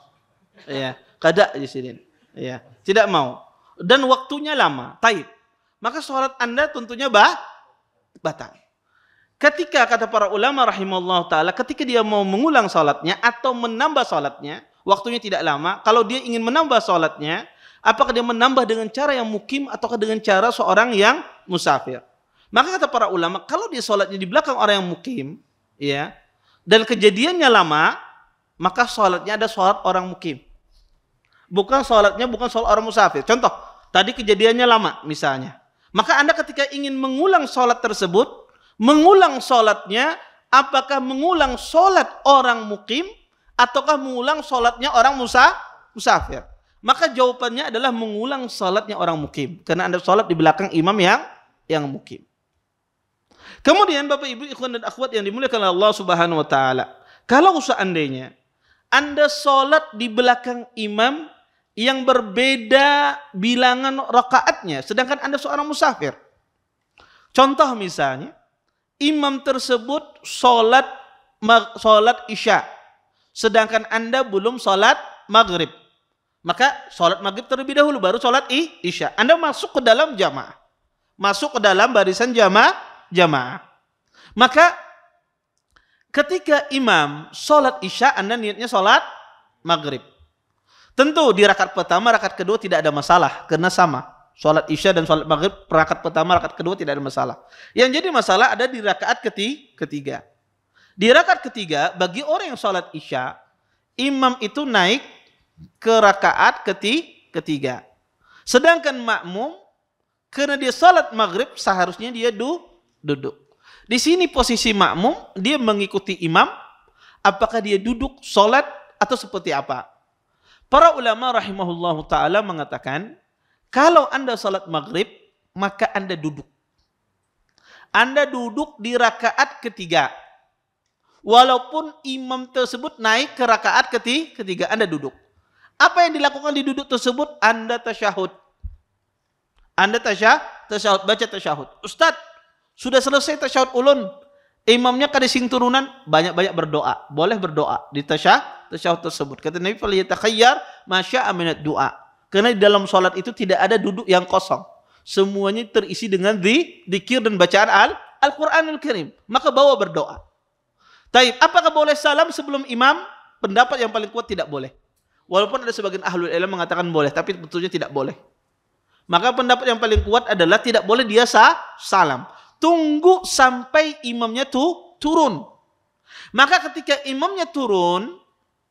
ya. Kada di sini, ya. Tidak mau. Dan waktunya lama, taib. Maka sholat Anda tentunya batal. Ketika kata para ulama rahimahullah ta'ala, ketika dia mau mengulang salatnya atau menambah salatnya, waktunya tidak lama. Kalau dia ingin menambah salatnya, apakah dia menambah dengan cara yang mukim ataukah dengan cara seorang yang musafir? Maka kata para ulama, kalau dia salatnya di belakang orang yang mukim, ya, dan kejadiannya lama, maka sholatnya ada sholat orang mukim. Bukan sholat orang musafir. Contoh, tadi kejadiannya lama misalnya. Maka Anda ketika ingin mengulang sholat tersebut, mengulang sholatnya, apakah mengulang sholat orang mukim, ataukah mengulang sholatnya orang musafir? Maka jawabannya adalah mengulang sholatnya orang mukim. Karena Anda sholat di belakang imam yang mukim. Kemudian Bapak Ibu ikhwan dan akhwat yang dimuliakan oleh Allah Subhanahu wa taala, kalau seandainya Anda sholat di belakang imam yang berbeda bilangan rakaatnya, sedangkan Anda seorang musafir. Contoh misalnya, imam tersebut sholat isya, sedangkan Anda belum sholat maghrib. Maka sholat maghrib terlebih dahulu, baru sholat isya. Anda masuk ke dalam jamaah, masuk ke dalam barisan jamaah. Maka ketika imam sholat isya, Anda niatnya sholat maghrib. Tentu di rakaat pertama, rakaat kedua tidak ada masalah, karena sama. Sholat isya dan sholat maghrib, rakaat pertama, rakaat kedua tidak ada masalah. Yang jadi masalah ada di rakaat ketiga. Di rakaat ketiga, bagi orang yang sholat isya, imam itu naik ke rakaat ketiga. Sedangkan makmum, karena dia sholat maghrib, seharusnya dia duduk. Di sini posisi makmum, dia mengikuti imam, apakah dia duduk, sholat, atau seperti apa? Para ulama rahimahullahu ta'ala mengatakan, kalau Anda salat maghrib, maka Anda duduk. Anda duduk di rakaat ketiga. Walaupun imam tersebut naik ke rakaat ketiga, Anda duduk. Apa yang dilakukan di duduk tersebut? Anda tasyahud. Anda tasyahud, baca tasyahud. Ustaz, sudah selesai tasyahud ulun. Imamnya kadising turunan, banyak-banyak berdoa. Boleh berdoa di tasyahud tersebut. Kata Nabi, "Falyatakhayyar ma syaa minad du'a." Karena di dalam salat itu tidak ada duduk yang kosong. Semuanya terisi dengan zikir dan bacaan Al-Qur'anul Karim. Maka bawa berdoa. Taib, apakah boleh salam sebelum imam? Pendapat yang paling kuat tidak boleh. Walaupun ada sebagian ahlul ilm mengatakan boleh, tapi betulnya tidak boleh. Maka pendapat yang paling kuat adalah tidak boleh dia salam. Tunggu sampai imamnya turun. Maka ketika imamnya turun,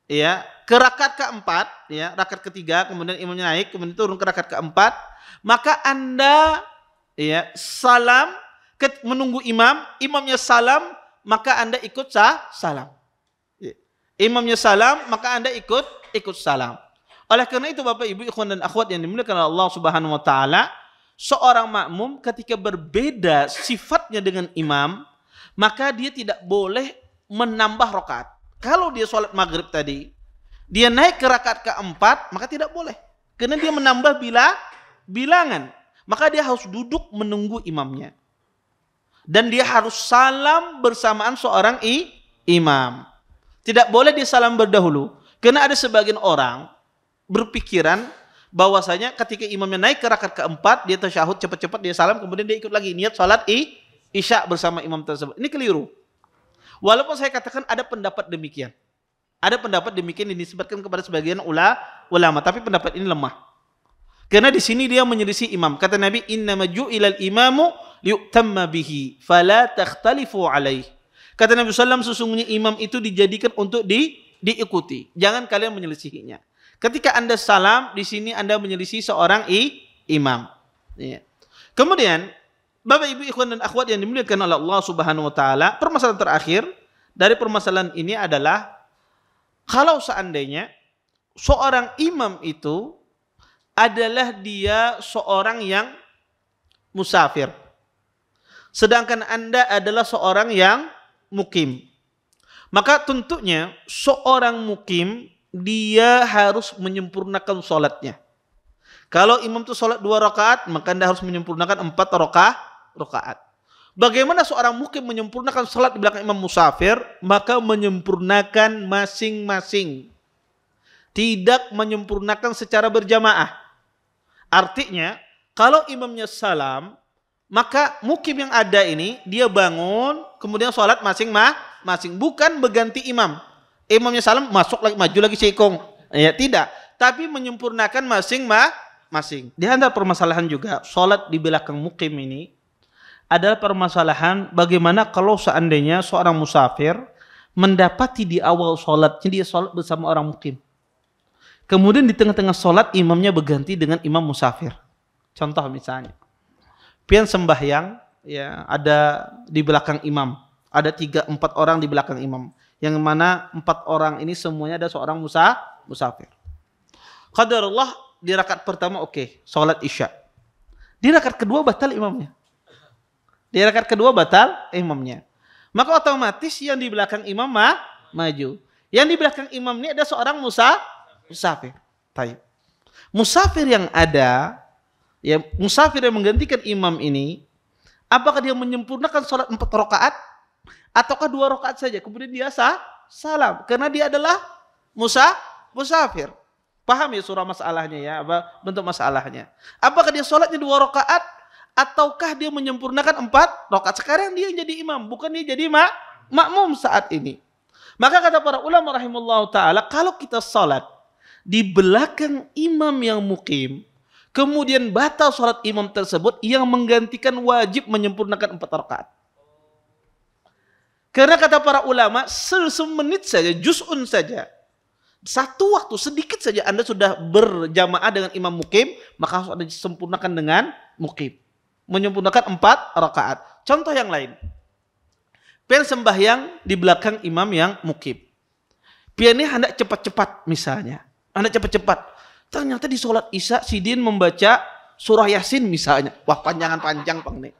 ya, ke rakaat keempat, ya, rakaat ketiga, kemudian imamnya naik, kemudian turun ke rakaat keempat, maka Anda, ya, salam, menunggu imamnya salam, maka Anda ikut salam. Ya. Imamnya salam, maka Anda ikut salam. Oleh karena itu Bapak Ibu ikhwan dan akhwat yang dimuliakan oleh Allah Subhanahu wa taala, seorang makmum ketika berbeda sifatnya dengan imam, maka dia tidak boleh menambah rakaat. Kalau dia sholat maghrib tadi, dia naik ke rakaat keempat, maka tidak boleh. Karena dia menambah bilangan. Maka dia harus duduk menunggu imamnya. Dan dia harus salam bersamaan seorang imam. Tidak boleh dia salam berdahulu. Karena ada sebagian orang berpikiran bahwasanya ketika imamnya naik ke rakaat keempat, dia tasyahud cepat-cepat, dia salam, kemudian dia ikut lagi niat salat isya bersama imam tersebut. Ini keliru. Walaupun saya katakan ada pendapat demikian. Ada pendapat demikian yang disebutkan kepada sebagian ulama, tapi pendapat ini lemah. Karena di sini dia menyelisih imam. Kata Nabi, "Innama ju'ilal imamu liyu'tamma bihi, fala takhtalifu alaih." Kata Nabi sallallahu alaihi wasallam, sesungguhnya imam itu dijadikan untuk diikuti. Jangan kalian menyelisihinya. Ketika Anda salam, di sini Anda menyelisih seorang imam. Ya. Kemudian, Bapak Ibu ikhwan dan akhwat yang dimuliakan oleh Allah Subhanahu wa taala, permasalahan terakhir dari permasalahan ini adalah kalau seandainya seorang imam itu adalah dia seorang yang musafir, sedangkan Anda adalah seorang yang mukim. Maka tentunya seorang mukim dia harus menyempurnakan sholatnya. Kalau imam itu sholat 2 rakaat, maka Anda harus menyempurnakan 4 rakaat. Bagaimana seorang mukim menyempurnakan sholat di belakang imam musafir? Maka menyempurnakan masing-masing. Tidak menyempurnakan secara berjamaah. Artinya, kalau imamnya salam, maka mukim yang ada ini, dia bangun, kemudian sholat masing-masing. Bukan berganti imam. Imamnya salam, masuk lagi, maju lagi sikong. Ya, tidak. Tapi menyempurnakan masing-masing. Di antara permasalahan juga, sholat di belakang mukim ini adalah permasalahan bagaimana kalau seandainya seorang musafir mendapati di awal sholatnya dia sholat bersama orang mukim. Kemudian di tengah-tengah sholat imamnya berganti dengan imam musafir. Contoh misalnya, pian sembahyang, ya ada di belakang imam, ada 3-4 orang di belakang imam, yang mana 4 orang ini semuanya ada seorang musafir. Qadarullah di rakaat pertama oke, sholat isya. Di rakaat kedua batal imamnya. Di rakaat kedua batal imamnya. Maka otomatis yang di belakang imam maju. Yang di belakang imam ini ada seorang musafir. Taib. Musafir yang ada, ya musafir yang menggantikan imam ini, apakah dia menyempurnakan sholat 4 rakaat ataukah 2 rakaat saja? Kemudian dia salam karena dia adalah musafir. Paham ya surah masalahnya ya, apa bentuk masalahnya? Apakah dia sholatnya 2 rakaat ataukah dia menyempurnakan 4 rakaat? Sekarang dia jadi imam, bukan dia jadi makmum saat ini. Maka kata para ulama rahimahullah ta'ala, kalau kita sholat di belakang imam yang mukim, kemudian batal sholat imam tersebut, yang menggantikan wajib menyempurnakan 4 rakaat. Karena kata para ulama, semenit saja, juz'un saja, satu waktu sedikit saja Anda sudah berjamaah dengan imam mukim, maka harus Anda disempurnakan dengan mukim. Menyempurnakan 4 rakaat. Contoh yang lain. Pian sembahyang di belakang imam yang mukim. Pian ini hendak cepat-cepat misalnya. Hendak cepat-cepat. Ternyata di sholat isya Sidin membaca surah Yasin misalnya. Wah panjang Bang nih.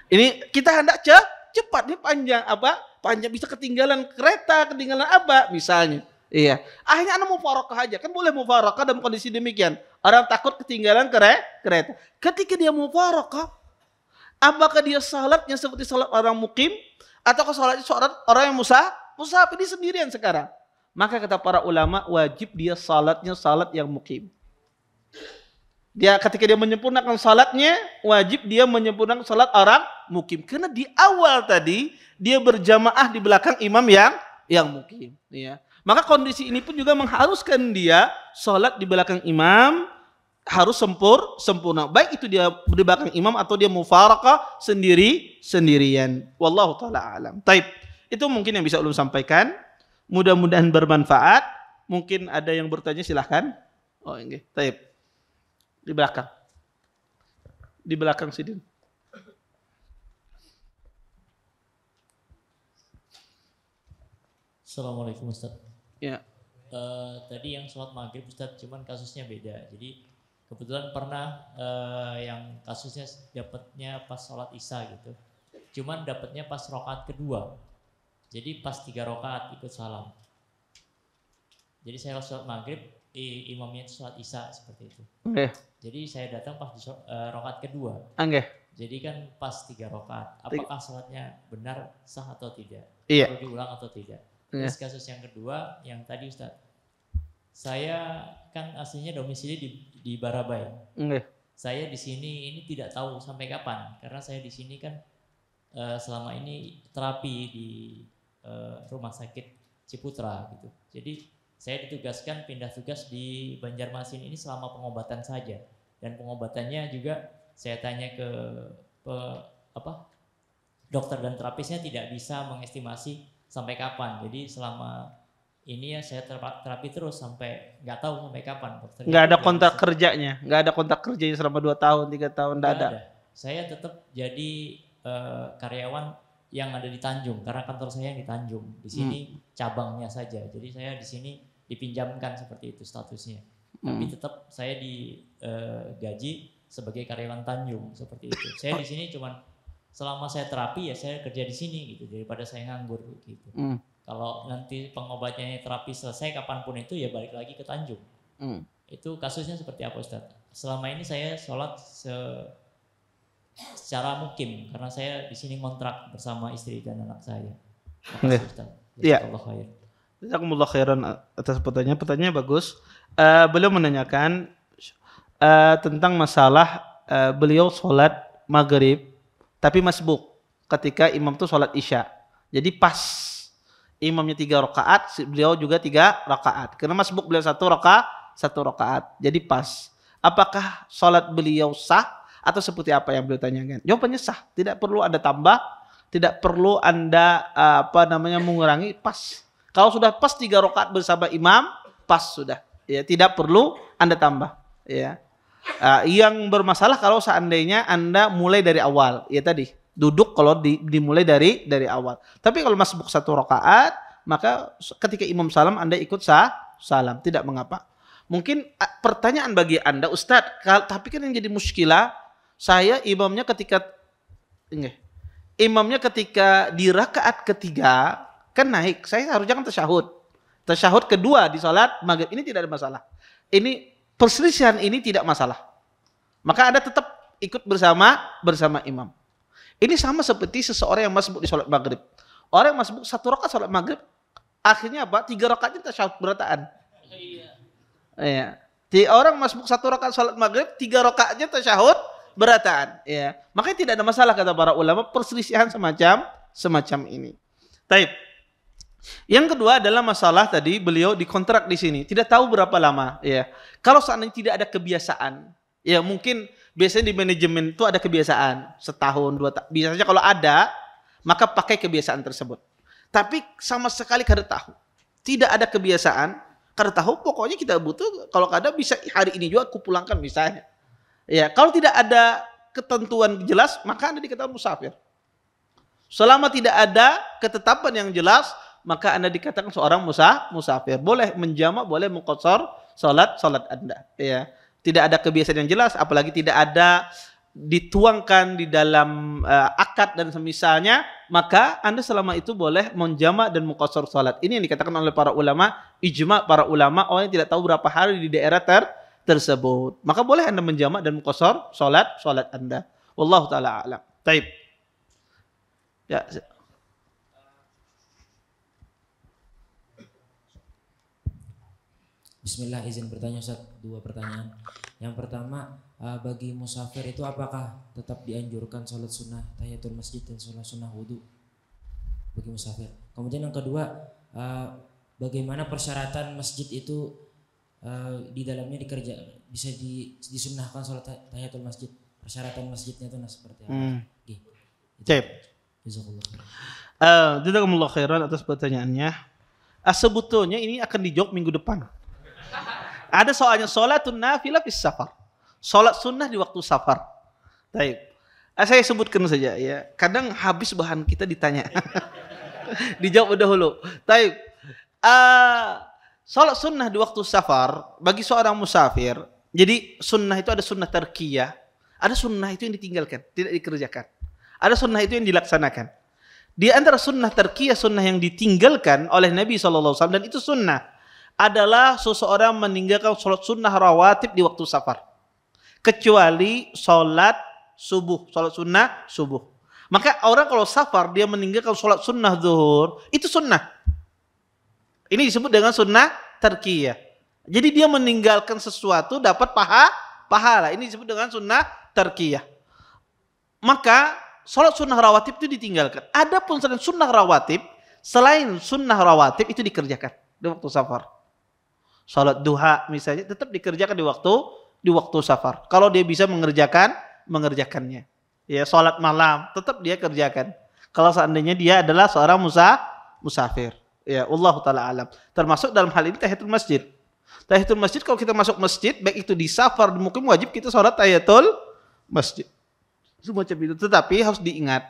Ini kita hendak cepat nih, panjang apa? Panjang, bisa ketinggalan kereta, ketinggalan apa misalnya. Iya. Akhirnya Anda mufarakah aja. Kan boleh mufarakah dalam kondisi demikian. Orang takut ketinggalan kereta. Ketika dia mufarakah, apakah dia salatnya seperti salat orang mukim ataukah salatnya salat orang yang musafir? Ini sendirian sekarang. Maka kata para ulama, wajib dia salatnya salat yang mukim. Dia ketika dia menyempurnakan salatnya, wajib dia menyempurnakan salat orang mukim. Karena di awal tadi dia berjamaah di belakang imam yang mukim. Ya. Maka kondisi ini pun juga mengharuskan dia salat di belakang imam harus sempurna. Baik itu dia di belakang imam atau dia mufarakah sendirian. Wallahu taala alam. Taib. Itu mungkin yang bisa ulun sampaikan. Mudah-mudahan bermanfaat. Mungkin ada yang bertanya, silahkan. Oh ini, taib. Di belakang. Di belakang Sidin. Assalamualaikum Ustaz. Ya. Tadi yang sholat maghrib Ustaz, cuman kasusnya beda. Jadi kebetulan pernah yang kasusnya dapatnya pas sholat isya gitu. Cuman dapatnya pas rakaat kedua. Jadi pas 3 rakaat ikut salam. Jadi saya sholat maghrib, imamnya sholat isya seperti itu. Okay. Jadi saya datang pas rakaat kedua. Okay. Jadi kan pas 3 rakaat. Apakah sholatnya benar, sah atau tidak? Iya. Perlu diulang atau tidak? Iya. Terus kasus yang kedua, yang tadi Ustaz. Saya kan aslinya domisili di Barabai. Okay. Saya di sini ini tidak tahu sampai kapan. Karena saya di sini kan selama ini terapi di rumah sakit Ciputra gitu. Jadi saya ditugaskan pindah tugas di Banjarmasin ini selama pengobatan saja, dan pengobatannya juga saya tanya ke dokter dan terapisnya tidak bisa mengestimasi sampai kapan. Jadi selama ini ya saya terapi terus sampai nggak tahu sampai kapan. Nggak ada kontrak kerjanya, nggak ada kontrak kerjanya selama 2 tahun, 3 tahun, nggak ada. Saya tetap jadi karyawan yang ada di Tanjung, karena kantor saya yang di Tanjung. Di sini cabangnya saja. Jadi saya di sini dipinjamkan seperti itu statusnya. Tapi tetap saya digaji sebagai karyawan Tanjung seperti itu. Saya di sini cuman selama saya terapi ya saya kerja di sini gitu, daripada saya nganggur gitu. Kalau nanti pengobatannya terapi selesai kapanpun itu ya balik lagi ke Tanjung. Itu kasusnya seperti apa Ustaz? Selama ini saya sholat secara mukim karena saya di sini kontrak bersama istri dan anak saya. Makasih Ustaz. Jazakallahu khair. Jazakumullah khairan atas pertanyaan. Pertanyaannya bagus. Beliau menanyakan tentang masalah beliau sholat maghrib tapi masbuk ketika imam itu sholat isya. Jadi pas imamnya 3 rakaat, beliau juga 3 rakaat. Karena masbuk beliau 1 rakaat. Jadi pas. Apakah sholat beliau sah atau seperti apa yang beliau tanyakan? Jawabannya sah. Tidak perlu ada tambah, Tidak perlu Anda mengurangi, pas. Kalau sudah pas 3 rakaat bersama imam, pas sudah. Ya, tidak perlu Anda tambah. Ya. Yang bermasalah kalau seandainya Anda mulai dari awal, ya tadi duduk kalau dimulai dari awal. Tapi kalau masbuk 1 rakaat, maka ketika imam salam Anda ikut salam, tidak mengapa. Mungkin pertanyaan bagi Anda, Ustadz, tapi kan yang jadi muskilah, saya imamnya ketika di rakaat ketiga kan naik, saya harusnya kan tasyahud kedua di salat maghrib, ini tidak ada masalah. Ini perselisihan ini tidak masalah. Maka Anda tetap ikut bersama imam. Ini sama seperti seseorang yang masbuk di salat maghrib. Orang yang masbuk 1 rakaat salat maghrib, akhirnya apa? 3 rakaatnya tasyahud berataan. Iya. Orang masbuk 1 rakaat salat maghrib, 3 rakaatnya tasyahud berataan. Ya. Makanya tidak ada masalah kata para ulama perselisihan semacam ini. Taib. Yang kedua adalah masalah tadi beliau dikontrak di sini, tidak tahu berapa lama. Ya. Kalau seandainya tidak ada kebiasaan, ya mungkin biasanya di manajemen itu ada kebiasaan setahun 2 tahun. Biasanya kalau ada, maka pakai kebiasaan tersebut. Tapi sama sekali kada tahu, tidak ada kebiasaan, kada tahu. Pokoknya kita butuh, kalau kada bisa hari ini juga aku pulangkan misalnya. Ya, kalau tidak ada ketentuan jelas, maka Anda dikatakan musafir. Selama tidak ada ketetapan yang jelas, maka Anda dikatakan seorang musafir. Boleh menjamak, boleh mengqashar salat Anda. Ya. Tidak ada kebiasaan yang jelas, apalagi tidak ada dituangkan di dalam akad dan semisalnya, maka Anda selama itu boleh menjamak dan mengqashar salat. Ini yang dikatakan oleh para ulama, ijma para ulama, orang yang tidak tahu berapa hari di daerah tersebut. Maka boleh Anda menjamak dan mengqashar salat Anda. Wallahu taala a'lam. Taib. Ya. Bismillah, izin bertanya Ustaz, 2 pertanyaan. Yang pertama, bagi musafir itu apakah tetap dianjurkan sholat sunnah tahiyatul masjid dan sholat sunnah wudu bagi musafir? Kemudian yang kedua, bagaimana persyaratan masjid itu di dalamnya bisa disunnahkan sholat tahiyatul masjid? Persyaratan masjidnya itu seperti apa? Cep. Jazakumullah khairan atas pertanyaannya. Sebetulnya ini akan dijawab minggu depan. Ada soalnya sholatun nafilah fis safar. Sholat sunnah di waktu safar. Taib. Saya sebutkan saja ya. Kadang habis bahan kita ditanya. Dijawab dahulu. Taib. Sholat sunnah di waktu safar bagi seorang musafir. Jadi sunnah itu ada sunnah tarkiyah. Ada sunnah itu yang ditinggalkan, tidak dikerjakan. Ada sunnah itu yang dilaksanakan. Di antara sunnah tarkiyah, sunnah yang ditinggalkan oleh Nabi SAW, dan itu sunnah, adalah seseorang meninggalkan sholat sunnah rawatib di waktu safar. Kecuali sholat subuh, sholat sunnah subuh. Maka orang kalau safar, dia meninggalkan sholat sunnah zuhur, itu sunnah. Ini disebut dengan sunnah tarkiyah. Jadi dia meninggalkan sesuatu dapat pahala. Ini disebut dengan sunnah tarkiyah. Maka sholat sunnah rawatib itu ditinggalkan. Adapun sunnah rawatib, selain sunnah rawatib itu dikerjakan di waktu safar. Sholat duha misalnya tetap dikerjakan di waktu safar. Kalau dia bisa mengerjakannya. Ya, sholat malam tetap dia kerjakan. Kalau seandainya dia adalah seorang musafir. Ya, Allah taala alam. Termasuk dalam hal ini tahiyatul masjid. Tahiyatul masjid, kalau kita masuk masjid, baik itu di safar, di mukim, wajib kita sholat tahiyatul masjid. Semacam itu. Tetapi harus diingat,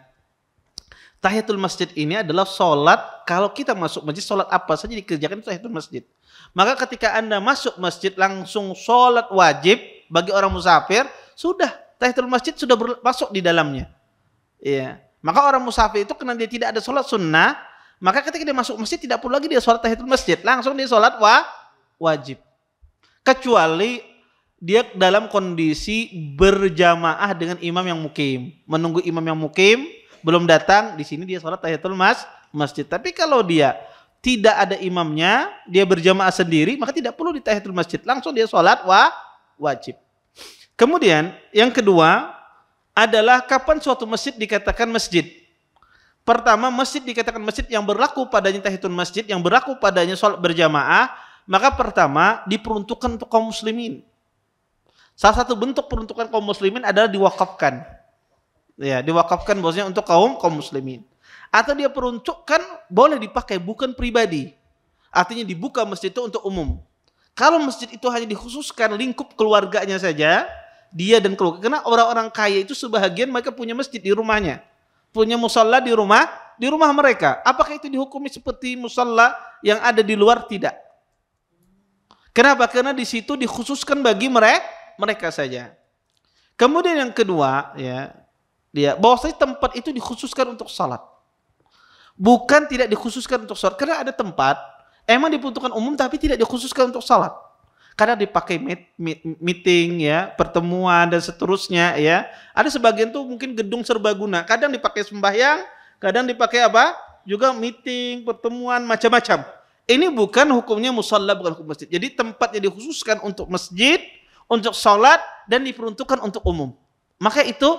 tahiyatul masjid ini adalah sholat, kalau kita masuk masjid, sholat apa saja dikerjakan itu tahiyatul masjid. Maka ketika Anda masuk masjid langsung sholat wajib bagi orang musafir, sudah, tahiyatul masjid sudah masuk di dalamnya. Ya. Maka orang musafir itu karena dia tidak ada sholat sunnah, maka ketika dia masuk masjid tidak perlu lagi dia sholat tahiyatul masjid, langsung dia sholat wajib. Kecuali dia dalam kondisi berjamaah dengan imam yang mukim, menunggu imam yang mukim belum datang, di sini dia sholat tahiyatul masjid. Tapi kalau dia tidak ada imamnya, dia berjamaah sendiri, maka tidak perlu di tahiyatul masjid, langsung dia sholat wajib. Kemudian yang kedua adalah kapan suatu masjid dikatakan masjid. Pertama, masjid dikatakan masjid yang berlaku padanya tahiyatul masjid, yang berlaku padanya sholat berjamaah, maka pertama diperuntukkan untuk kaum muslimin. Salah satu bentuk peruntukan kaum muslimin adalah diwakafkan. Ya, diwakafkan bosnya untuk kaum muslimin. Atau dia peruntukkan boleh dipakai, bukan pribadi. Artinya dibuka masjid itu untuk umum. Kalau masjid itu hanya dikhususkan lingkup keluarganya saja, dia dan keluarga. Karena orang-orang kaya itu sebahagian mereka punya masjid di rumahnya. Punya musola di rumah mereka. Apakah itu dihukumi seperti musola yang ada di luar? Tidak. Kenapa? Karena di situ dikhususkan bagi mereka saja. Kemudian yang kedua, ya, bahwasanya tempat itu dikhususkan untuk salat. Bukan tidak dikhususkan untuk salat. Karena ada tempat emang diperuntukkan umum tapi tidak dikhususkan untuk salat. Kadang dipakai meeting, ya, pertemuan dan seterusnya, ya. Ada sebagian tuh mungkin gedung serbaguna. Kadang dipakai sembahyang, kadang dipakai apa? Juga meeting, pertemuan, macam-macam. Ini bukan hukumnya musalla, bukan hukum masjid. Jadi tempatnya dikhususkan untuk masjid, untuk salat dan diperuntukkan untuk umum. Maka itu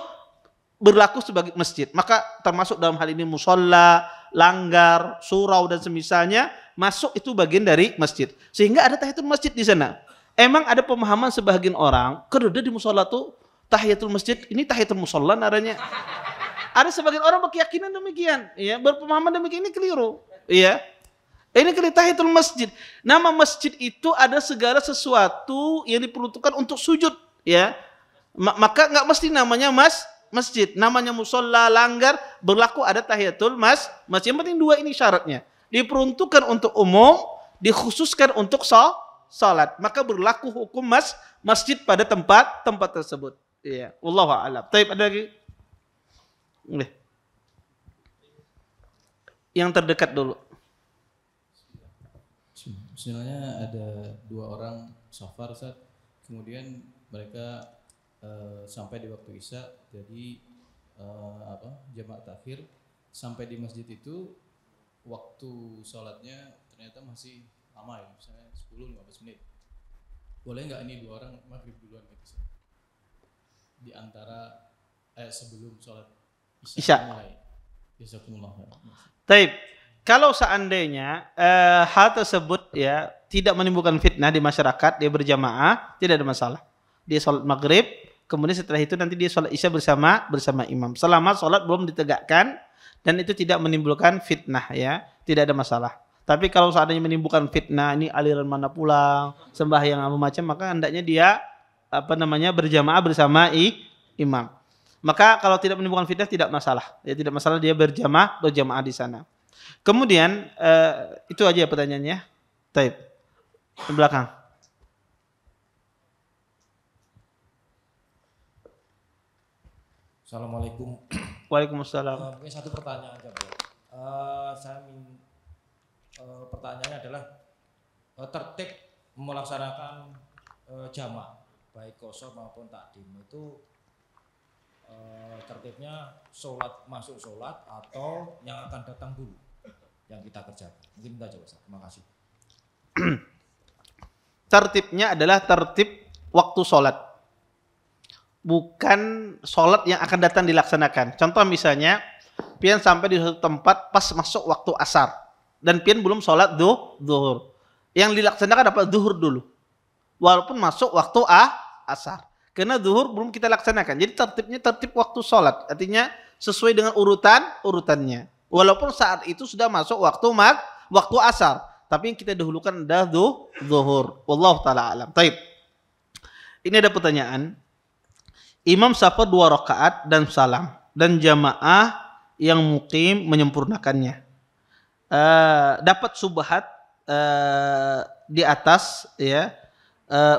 berlaku sebagai masjid. Maka termasuk dalam hal ini musalla, langgar, surau dan semisalnya, masuk itu bagian dari masjid. Sehingga ada tahiyatul masjid di sana. Emang ada pemahaman sebagian orang, kalau di musalla tuh tahiyatul masjid, ini tahiyatul musalla naranya. Ada sebagian orang berkeyakinan demikian, ya, berpemahaman demikian, ini keliru, ya. Ini keliru. Tahiyatul masjid. Nama masjid itu ada segala sesuatu yang diperuntukkan untuk sujud, ya. Maka nggak mesti namanya masjid, namanya musalla, langgar, berlaku ada tahiyatul masjid. Yang penting dua ini syaratnya. Diperuntukkan untuk umum, dikhususkan untuk salat. Maka berlaku hukum masjid pada tempat tersebut. Iya, wallahu a'lam. Baik, ada lagi? Yang terdekat dulu. Misalnya ada dua orang safar, Ustaz. Kemudian mereka sampai di waktu Isya, jadi jamaah takhir. Sampai di masjid itu waktu sholatnya ternyata masih lama, ya, misalnya 10-15 menit. Boleh nggak ini dua orang maghrib duluan gitu, di antara sebelum sholat Isya mulai? Jazakumullah. Taib. Kalau seandainya hal tersebut, ya, tidak menimbulkan fitnah di masyarakat, dia berjamaah, tidak ada masalah. Dia sholat maghrib, kemudian setelah itu nanti dia sholat Isya bersama imam. Selama sholat belum ditegakkan dan itu tidak menimbulkan fitnah, ya, tidak ada masalah. Tapi kalau seandainya menimbulkan fitnah, ini aliran mana pulang, sembahyang apa macam, maka hendaknya dia berjamaah bersama imam. Maka kalau tidak menimbulkan fitnah tidak masalah. Ya, tidak masalah dia berjamaah di sana. Kemudian itu aja pertanyaannya. Taib. Di belakang. Assalamualaikum. Waalaikumsalam. Mungkin satu pertanyaan aja, Bro. Pertanyaannya adalah tertib melaksanakan jamaah baik qashar maupun takdim itu tertibnya masuk sholat atau yang akan datang dulu yang kita kerjakan. Mungkin itu aja, Ustaz. Terima kasih. Tertibnya adalah tertib waktu sholat, bukan sholat yang akan datang dilaksanakan. Contoh misalnya, pian sampai di suatu tempat pas masuk waktu asar dan pian belum sholat zuhur. Yang dilaksanakan apa? Zuhur dulu, walaupun masuk waktu asar. Karena zuhur belum kita laksanakan. Jadi tertibnya tertib waktu sholat, artinya sesuai dengan urutannya. Walaupun saat itu sudah masuk waktu asar, tapi yang kita dahulukan adalah zuhur. Wallahu taala alam. Taib. Ini ada pertanyaan. Imam safar 2 rakaat dan salam, dan jamaah yang mukim menyempurnakannya. Dapat subhat di atas, ya.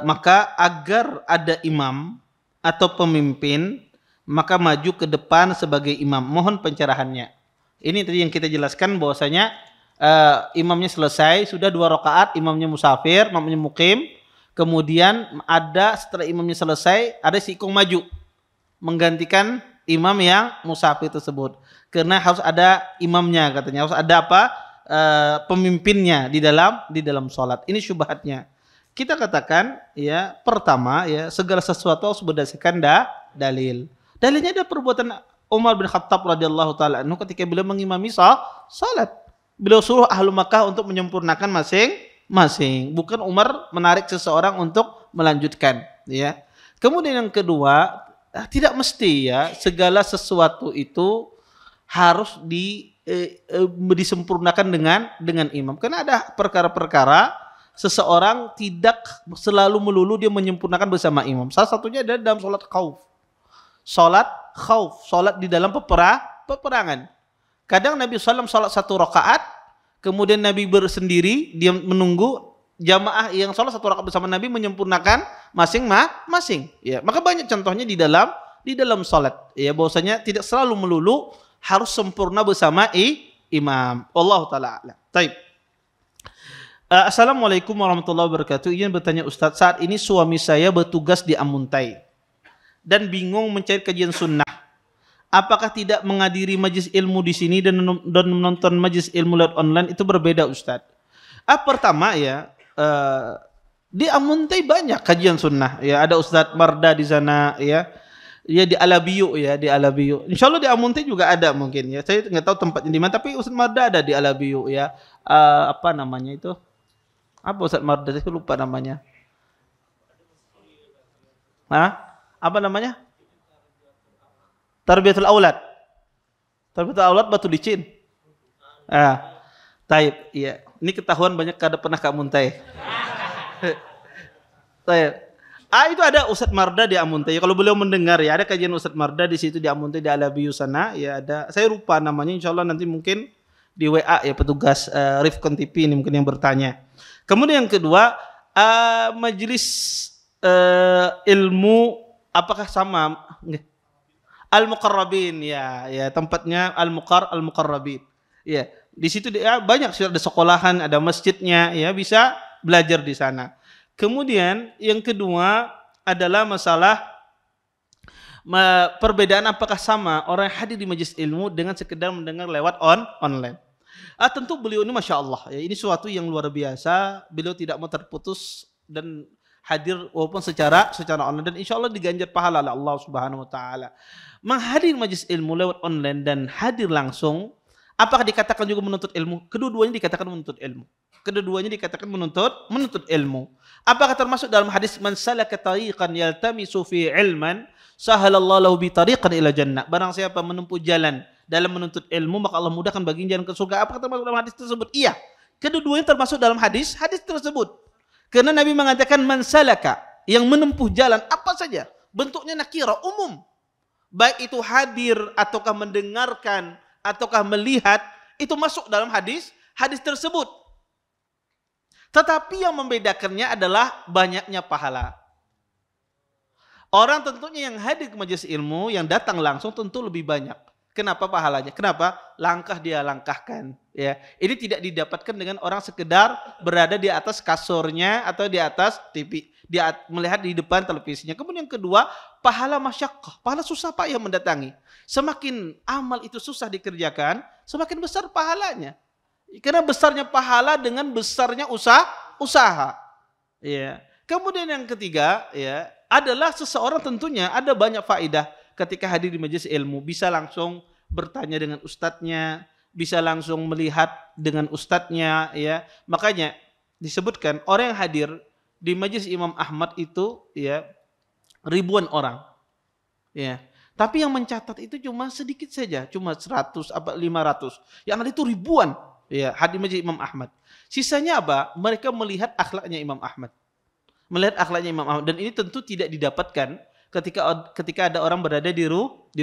Maka agar ada imam atau pemimpin, maka maju ke depan sebagai imam. Mohon pencerahannya. Ini tadi yang kita jelaskan bahwasanya imamnya selesai, sudah 2 rakaat, imamnya musafir, imamnya mukim. Kemudian ada setelah imamnya selesai, ada si ikung maju menggantikan imam yang musafir tersebut. Karena harus ada imamnya, katanya harus ada pemimpinnya di dalam sholat. Ini syubhatnya. Kita katakan, ya, pertama, ya, segala sesuatu harus berdasarkan dalil. Dalilnya ada perbuatan Umar bin Khattab radhiyallahu taala anhu ketika beliau mengimami salat. Beliau suruh ahlu Makkah untuk menyempurnakan masing-masing. Bukan Umar menarik seseorang untuk melanjutkan, ya. Kemudian yang kedua, tidak mesti, ya, segala sesuatu itu harus disempurnakan dengan imam. Karena ada perkara-perkara seseorang tidak selalu melulu dia menyempurnakan bersama imam. Salah satunya adalah dalam sholat khauf. Sholat di dalam peperangan. Kadang Nabi SAW sholat 1 rakaat, kemudian Nabi bersendiri, dia menunggu jamaah yang sholat 1 rakaat bersama Nabi menyempurnakan masing-masing. Ya, maka banyak contohnya di dalam sholat. Ya, bahwasanya tidak selalu melulu harus sempurna bersama imam. Wallahu taala a'lam. Taib. Assalamualaikum warahmatullahi wabarakatuh. Izin bertanya Ustadz, saat ini suami saya bertugas di Amuntai dan bingung mencari kajian sunnah. Apakah tidak menghadiri majlis ilmu di sini dan menonton majlis ilmu lewat online itu berbeda Ustadz? Pertama ya, di Amuntai banyak kajian sunnah. Ya, ada Ustadz Marda di sana ya. Ya di Alabiyu ya, di Alabiyu. Insyaallah di Amuntai juga ada mungkin ya. Saya nggak tahu tempatnya di mana, tapi Ustadz Marda ada di Alabiyu ya. Apa namanya itu? Apa Ustadz Marda? Saya lupa namanya. Apa namanya? Tarbiyatul Aulad. Tarbiyatul Aulad Batu Licin. Taib, iya. Ini ketahuan banyak kada pernah ke Amuntai. Taib. Itu ada Ustadz Marda di Amuntai. Kalau beliau mendengar ya, ada kajian Ustadz Marda di situ di Amuntai di Alabiyu sana. Ya ada. Saya lupa namanya. Insyaallah nanti mungkin di WA ya petugas Rifkon TV ini mungkin yang bertanya. Kemudian yang kedua, majelis ilmu apakah sama? Al-Muqarrabin ya tempatnya Al-Muqarrabin. Ya, di situ dia banyak sudah ada sekolahan, ada masjidnya ya, bisa belajar di sana. Kemudian yang kedua adalah masalah perbedaan apakah sama orang yang hadir di majelis ilmu dengan sekedar mendengar lewat online. Tentu beliau ini Masya Allah ya, ini suatu yang luar biasa. Beliau tidak mau terputus dan hadir walaupun secara online, dan insya Allah diganjar pahala oleh Allah Subhanahu Wa Taala. Menghadir majelis ilmu lewat online dan hadir langsung, apakah dikatakan juga menuntut ilmu? Kedua-duanya dikatakan menuntut ilmu. Kedua-duanya dikatakan menuntut ilmu. Apakah termasuk dalam hadis man salaka tariqan yaltamisu fi ilman sahalallahu lahu bi tariqan ila jannah. Barang siapa menempuh jalan dalam menuntut ilmu, maka Allah mudahkan baginya jalan ke surga. Apakah termasuk dalam hadis tersebut? Iya. Kedua-duanya termasuk dalam hadis tersebut. Karena Nabi mengatakan man salaka, yang menempuh jalan apa saja, bentuknya nakira, umum. Baik itu hadir ataukah mendengarkan ataukah melihat, itu masuk dalam hadis tersebut. Tetapi yang membedakannya adalah banyaknya pahala. Orang tentunya yang hadir ke majelis ilmu, yang datang langsung tentu lebih banyak. Kenapa pahalanya? Kenapa? Langkah dia langkahkan. Ya, ini tidak didapatkan dengan orang sekedar berada di atas kasurnya atau di atas TV, dia melihat di depan televisinya. Kemudian yang kedua, pahala masyaqqah, pahala susah payah mendatangi. Semakin amal itu susah dikerjakan, semakin besar pahalanya. Karena besarnya pahala dengan besarnya usaha. Ya. Kemudian yang ketiga, ya, adalah seseorang tentunya ada banyak faedah ketika hadir di majelis ilmu, bisa langsung bertanya dengan ustadznya, bisa langsung melihat dengan ustadznya, ya. Makanya disebutkan orang yang hadir di majelis Imam Ahmad itu ya ribuan orang. Ya. Tapi yang mencatat itu cuma sedikit saja, cuma 100 apa 500. Yang ada itu ribuan, ya, hadir majelis Imam Ahmad. Sisanya apa? Mereka melihat akhlaknya Imam Ahmad. Melihat akhlaknya Imam Ahmad, dan ini tentu tidak didapatkan ketika ada orang berada di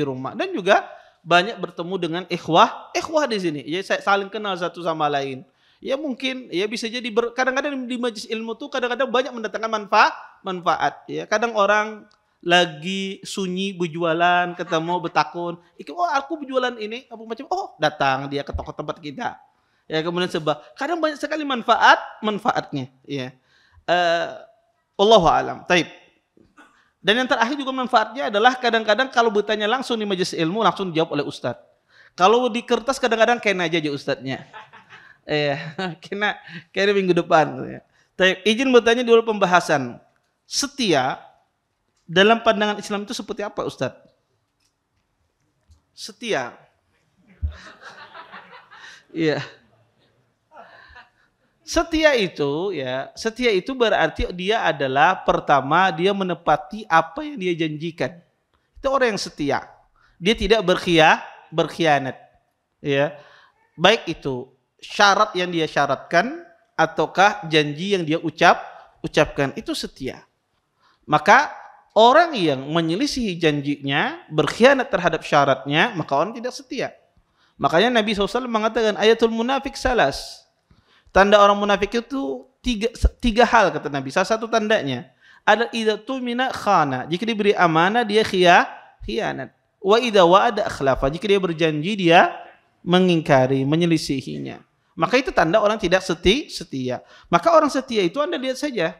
rumah, dan juga banyak bertemu dengan ikhwah di sini. Ya, saling kenal satu sama lain. Ya mungkin ya bisa jadi kadang-kadang di majelis ilmu tuh kadang-kadang banyak mendatangkan manfaat. Ya, kadang orang lagi sunyi berjualan, ketemu bertakun, oh aku berjualan ini apa macam, oh datang dia ke toko tempat kita. Ya, kemudian kadang banyak sekali manfaatnya. Ya, Allahu a'lam. Taib. Dan yang terakhir juga manfaatnya adalah kadang-kadang kalau bertanya langsung di majelis ilmu langsung dijawab oleh ustadz. Kalau di kertas kadang-kadang kena aja ustadznya. Kena minggu depan. Izin bertanya dulu pembahasan. Setia dalam pandangan Islam itu seperti apa Ustadz? Setia. Iya. Setia itu berarti dia adalah pertama dia menepati apa yang dia janjikan. Itu orang yang setia. Dia tidak berkhianat. Ya. baik itu syarat yang dia syaratkan ataukah janji yang dia ucapkan, itu setia. Maka orang yang menyelisihi janjinya, berkhianat terhadap syaratnya, maka orang tidak setia. Makanya Nabi SAW mengatakan ayatul munafik salas. Tanda orang munafik itu tiga hal kata Nabi. Salah satu tandanya ada idza tumina khana. Jika diberi amanah dia khianat. Wa idza wa'ada akhlafa. Jika dia berjanji dia mengingkari, menyelisihinya. Maka itu tanda orang tidak setia. Maka orang setia itu Anda lihat saja.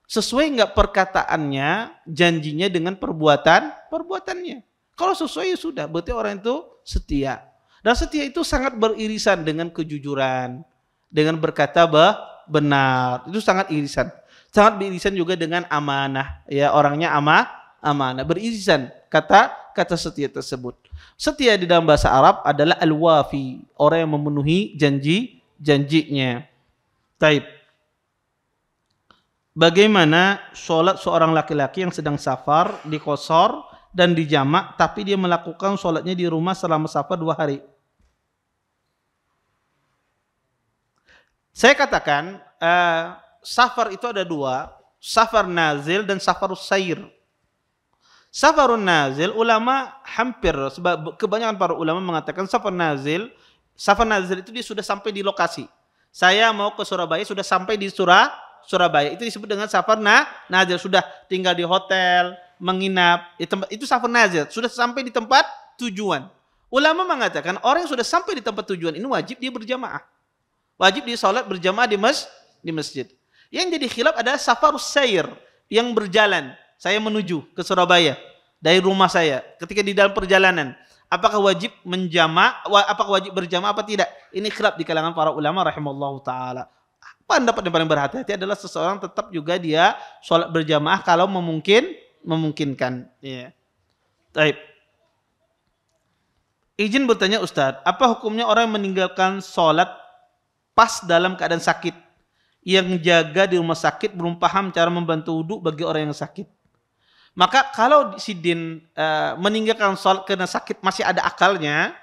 Sesuai enggak perkataannya, janjinya dengan perbuatannya. Kalau sesuai ya sudah, berarti orang itu setia. Dan setia itu sangat beririsan dengan kejujuran, dengan berkata benar. Itu sangat irisan. Sangat beririsan juga dengan amanah. Ya, orangnya amanah. Beririsan kata setia tersebut. Setia di dalam bahasa Arab adalah al-wafi, orang yang memenuhi janjinya. Taib. Bagaimana sholat seorang laki-laki yang sedang safar di qasar dan di jamak, tapi dia melakukan sholatnya di rumah selama safar 2 hari? Saya katakan safar itu ada 2, safar nazil dan safarus sair. Safarun nazil, ulama hampir, kebanyakan para ulama mengatakan safar nazil itu dia sudah sampai di lokasi. Saya mau ke Surabaya, sudah sampai di Surabaya. Itu disebut dengan safar nazil, sudah tinggal di hotel, menginap, itu safar nazil, sudah sampai di tempat tujuan. Ulama mengatakan orang yang sudah sampai di tempat tujuan ini wajib dia berjamaah. Wajib dia salat berjamaah di masjid. Yang jadi khilaf adalah safarus sair, yang berjalan. Saya menuju ke Surabaya dari rumah saya. Ketika di dalam perjalanan, apakah wajib apakah wajib berjamaah apa tidak? Ini khilaf di kalangan para ulama rahimallahu taala. Pendapat yang paling berhati-hati adalah seseorang tetap juga dia sholat berjamaah kalau memungkinkan. Ya. Baik. Izin bertanya Ustadz, apa hukumnya orang yang meninggalkan sholat pas dalam keadaan sakit, yang jaga di rumah sakit belum paham cara membantu wudu bagi orang yang sakit? Maka kalau sidin meninggalkan sholat karena sakit masih ada akalnya,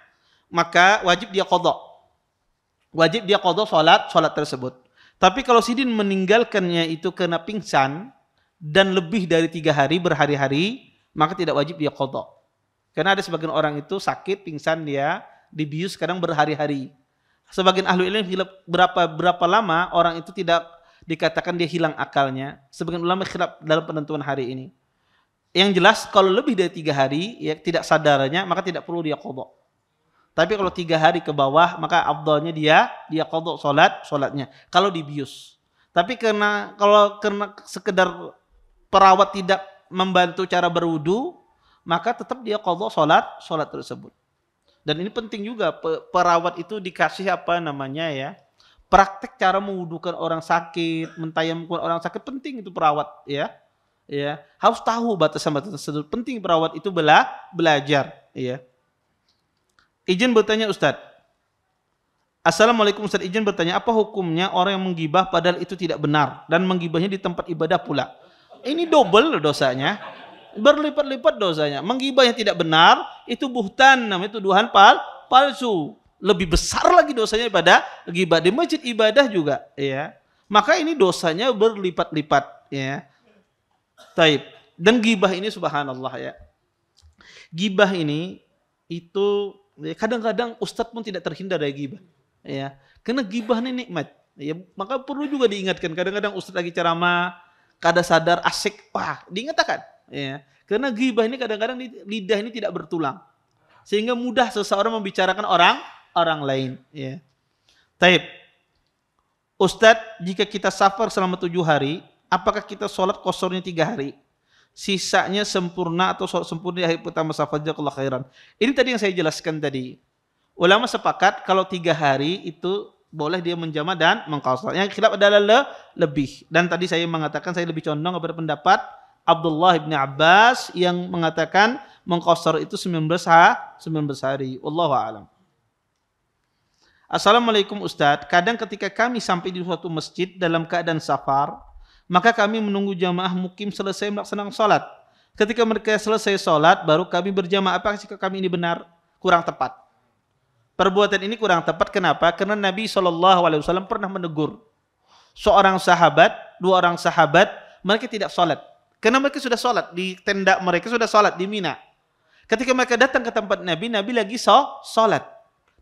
maka wajib dia qadha. Wajib dia qadha sholat tersebut. Tapi kalau sidin meninggalkannya itu karena pingsan dan lebih dari 3 hari berhari-hari, maka tidak wajib dia qadha. Karena ada sebagian orang itu sakit, pingsan dia, dibius kadang berhari-hari. Sebagian ahli ilmu berapa lama orang itu tidak dikatakan dia hilang akalnya. Sebagian ulama khilaf dalam penentuan hari ini. Yang jelas kalau lebih dari 3 hari ya tidak sadarnya, maka tidak perlu dia qadha. Tapi kalau 3 hari ke bawah, maka afdalnya dia qadha sholatnya kalau dibius. Tapi karena sekedar perawat tidak membantu cara berwudu, maka tetap dia qadha sholat tersebut. Dan ini penting juga, perawat itu dikasih praktek cara mewudukan orang sakit, mentayamkan orang sakit, penting itu perawat ya. Ya, harus tahu batasan-batasan tersebut. Penting perawat itu belajar, ya. Izin bertanya Ustadz. Assalamualaikum Ustadz, izin bertanya, apa hukumnya orang yang menggibah padahal itu tidak benar dan menggibahnya di tempat ibadah pula? Ini double dosanya. Berlipat-lipat dosanya. Menggibah yang tidak benar itu buhtan, namanya tuduhan palsu. Lebih besar lagi dosanya daripada gibah di masjid ibadah juga, ya. Maka ini dosanya berlipat-lipat, ya. Taib. Dan gibah ini subhanallah ya. Gibah ini itu kadang-kadang ustadz pun tidak terhindar dari gibah. Ya. Karena gibah ini nikmat. Ya, maka perlu juga diingatkan. Kadang-kadang ustadz lagi ceramah, kada sadar asik, wah diingatkan. Ya. Karena gibah ini kadang-kadang lidah ini tidak bertulang. Sehingga mudah seseorang membicarakan orang lain. Ya. Taib. Ustadz, jika kita safar selama 7 hari, apakah kita sholat qasornya 3 hari? Sisanya sempurna atau sholat sempurna di hari pertama safar? Jazakallahu khairan. Ini tadi yang saya jelaskan tadi. Ulama sepakat kalau 3 hari itu boleh dia menjama dan mengqasar. Yang khilaf adalah lebih. Dan tadi saya mengatakan saya lebih condong kepada pendapat Abdullah bin Abbas yang mengatakan mengqasar itu 19 hari. Wallahu a'lam. Assalamualaikum Ustadz. Kadang ketika kami sampai di suatu masjid dalam keadaan safar, maka kami menunggu jamaah mukim selesai melaksanakan sholat. Ketika mereka selesai sholat, baru kami berjamaah. Apakah sikap kami ini benar? Kurang tepat. Perbuatan ini kurang tepat. Kenapa? Karena Nabi SAW pernah menegur seorang sahabat, dua orang sahabat, mereka tidak sholat. Karena mereka sudah sholat di tenda mereka, sudah sholat di Mina. Ketika mereka datang ke tempat Nabi, Nabi lagi sholat.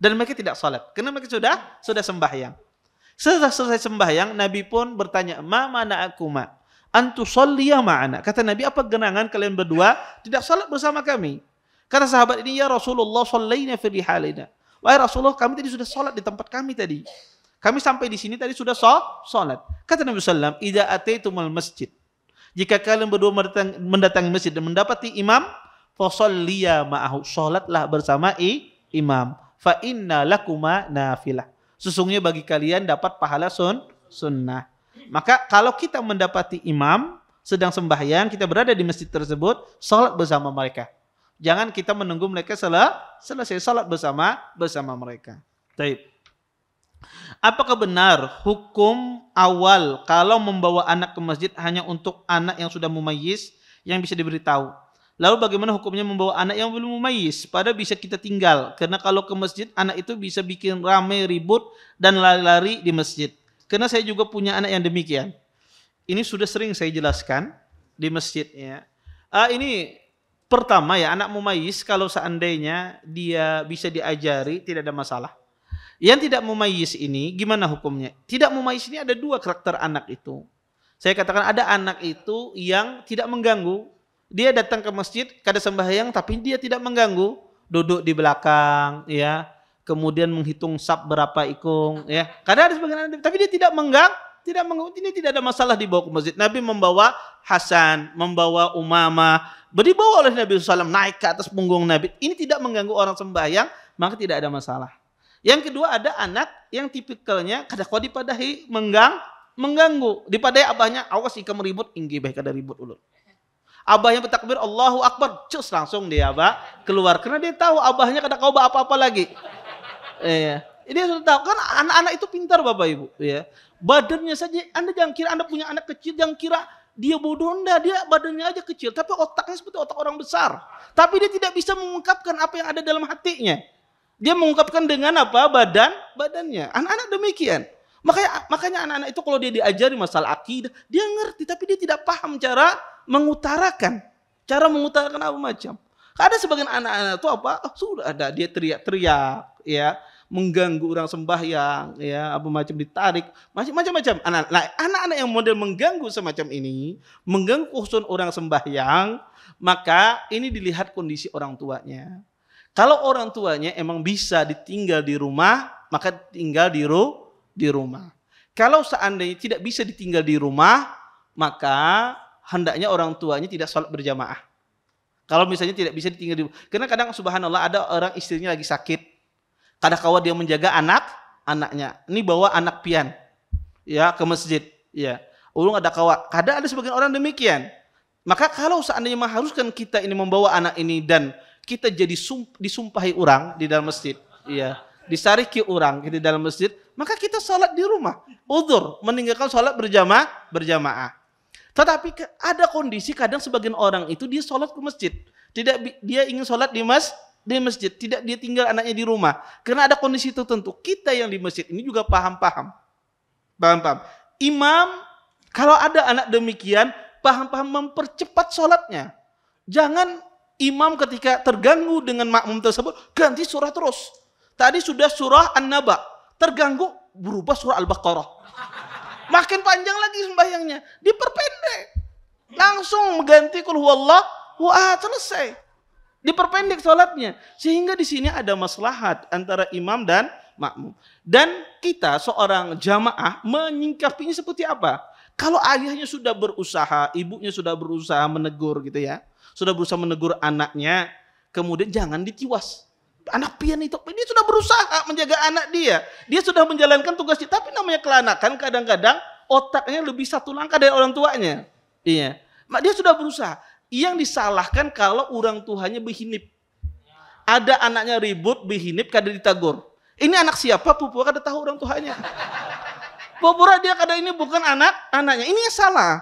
Dan mereka tidak sholat. Karena mereka sudah sembahyang. Setelah selesai sembahyang, Nabi pun bertanya, ma mana'akuma antu sholliya ma'ana. Kata Nabi, apa genangan kalian berdua tidak sholat bersama kami? Kata sahabat ini, ya Rasulullah, shollayna fi rihalina. Wahai Rasulullah, kami tadi sudah sholat di tempat kami tadi. Kami sampai di sini tadi sudah sholat. Kata Nabi SAW, idza ataitumul masjid. Jika kalian berdua mendatangi masjid dan mendapati imam, fasholliya ma'ahu. Sholatlah bersama imam. Fa inna lakuma nafilah. Sesungguhnya bagi kalian dapat pahala sunnah. Maka kalau kita mendapati imam sedang sembahyang, kita berada di masjid tersebut, sholat bersama mereka. Jangan kita menunggu mereka selesai salat bersama mereka. Baik. Apakah benar hukum awal kalau membawa anak ke masjid hanya untuk anak yang sudah mumayyiz yang bisa diberitahu? Lalu bagaimana hukumnya membawa anak yang belum mumayyiz? Padahal bisa kita tinggal. Karena kalau ke masjid anak itu bisa bikin ramai, ribut dan lari-lari di masjid. Karena saya juga punya anak yang demikian. Ini sudah sering saya jelaskan di masjid ya. Ini pertama ya, anak mumayyiz kalau seandainya dia bisa diajari tidak ada masalah. Yang tidak mumayyiz ini gimana hukumnya? Tidak mumayyiz ini ada dua karakter anak itu. Saya katakan ada anak itu yang tidak mengganggu. Dia datang ke masjid, kada sembahyang tapi dia tidak mengganggu. Duduk di belakang ya. Kemudian menghitung sab berapa ikung ya. Kadang ada sebagian anak tapi dia tidak mengganggu. Ini tidak ada masalah dibawa ke masjid. Nabi membawa Hasan, membawa Umamah, dibawa oleh Nabi SAW naik ke atas punggung Nabi. Ini tidak mengganggu orang sembahyang, maka tidak ada masalah. Yang kedua ada anak yang tipikalnya kada kau dipadahi mengganggu. Dipadahi abahnya, awas jika meribut, inggi baik kada ribut ulun. Abahnya bertakbir Allahu Akbar, cus langsung dia keluar. Karena dia tahu abahnya kada kau apa-apa lagi. Dia sudah tahu kan anak-anak itu pintar Bapak Ibu ya. Badannya saja Anda jangan kira Anda punya anak kecil, jangan kira dia bodoh, dia badannya aja kecil tapi otaknya seperti otak orang besar. Tapi dia tidak bisa mengungkapkan apa yang ada dalam hatinya. Dia mengungkapkan dengan apa? Badannya. Anak-anak demikian. Makanya anak-anak itu kalau dia diajari masalah akidah, dia ngerti tapi dia tidak paham cara mengutarakan apa macam. Ada sebagian anak-anak itu apa? Sudah ada dia teriak-teriak ya. Mengganggu orang sembahyang ya, apa macam ditarik macam-macam. Anak-anak yang model mengganggu semacam ini, mengganggu khusus orang sembahyang, maka ini dilihat kondisi orang tuanya. Kalau orang tuanya emang bisa ditinggal di rumah, maka tinggal di rumah. Kalau seandainya tidak bisa ditinggal di rumah, maka hendaknya orang tuanya tidak sholat berjamaah. Kalau misalnya tidak bisa ditinggal di rumah, karena kadang subhanallah ada orang istrinya lagi sakit. Kadang kala dia menjaga anaknya. Ini bawa anak pian ya ke masjid ya. Ulung ada kadang ada sebagian orang demikian. Maka kalau seandainya mengharuskan kita ini membawa anak ini dan kita jadi disumpahi orang di dalam masjid ya, disariki orang di dalam masjid, maka kita sholat di rumah. Udzur meninggalkan sholat berjamaah. Tetapi ada kondisi kadang sebagian orang itu dia sholat ke masjid. Dia ingin sholat di masjid, tidak dia tinggal anaknya di rumah. Karena ada kondisi tertentu. Kita yang di masjid ini juga paham. Imam, kalau ada anak demikian, paham mempercepat sholatnya. Jangan imam ketika terganggu dengan makmum tersebut, ganti surah terus. Tadi sudah surah An-Naba, terganggu, berubah surah Al-Baqarah. Makin panjang lagi sembahyangnya, diperpendek. Langsung mengganti qul huwallahu ahad, selesai. Diperpendek sholatnya, sehingga di sini ada maslahat antara imam dan makmum. Dan kita seorang jamaah menyingkapinya seperti apa? Kalau ayahnya sudah berusaha, ibunya sudah berusaha menegur gitu ya, sudah berusaha menegur anaknya, kemudian jangan ditiwas. Anak pian itu, dia sudah berusaha menjaga anak dia sudah menjalankan tugasnya, tapi namanya kelanakan kadang-kadang otaknya lebih satu langkah dari orang tuanya. Iya, dia sudah berusaha. Yang disalahkan kalau orang tuanya behinip. Ada anaknya ribut, behinip, kada ditagur. Ini anak siapa? Pupura kada tahu orang tuanya. Pupura dia kada ini bukan anaknya. Ini yang salah.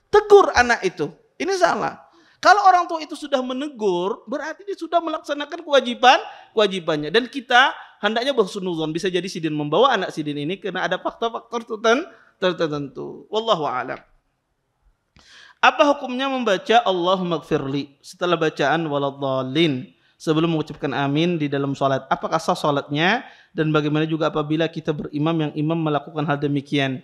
Tegur anak itu. Ini salah. Kalau orang tua itu sudah menegur, berarti dia sudah melaksanakan kewajibannya. Dan kita hendaknya berhusnuzon. Bisa jadi sidin membawa anak sidin ini karena ada faktor-faktor tertentu. Wallahu a'lam. Apa hukumnya membaca Allahumma gfirli setelah bacaan waladhdallin sebelum mengucapkan amin di dalam salat? Apakah sah salatnya dan bagaimana juga apabila kita berimam yang imam melakukan hal demikian?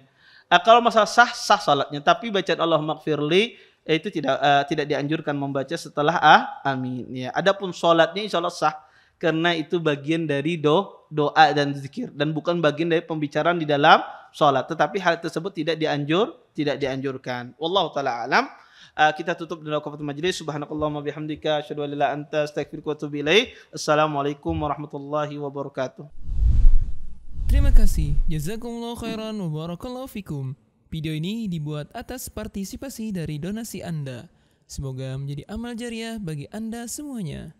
Kalau masalah sah salatnya, tapi bacaan Allahumma gfirli itu tidak dianjurkan membaca setelah amin ya. Adapun salatnya insyaallah sah karena itu bagian dari doa dan zikir dan bukan bagian dari pembicaraan di dalam salat. Tetapi hal tersebut tidak dianjurkan. Wallahu taala alam. Kita tutup dengan kafatul majlis. Subhanakallahumma bihamdika asyhadu an la ilaha illa anta astaghfiruka wa atubu ilaik. Assalamualaikum warahmatullahi wabarakatuh. Terima kasih. Jazakumullahu khairan wa barakallahu fikum. Video ini dibuat atas partisipasi dari donasi Anda. Semoga menjadi amal jariah bagi Anda semuanya.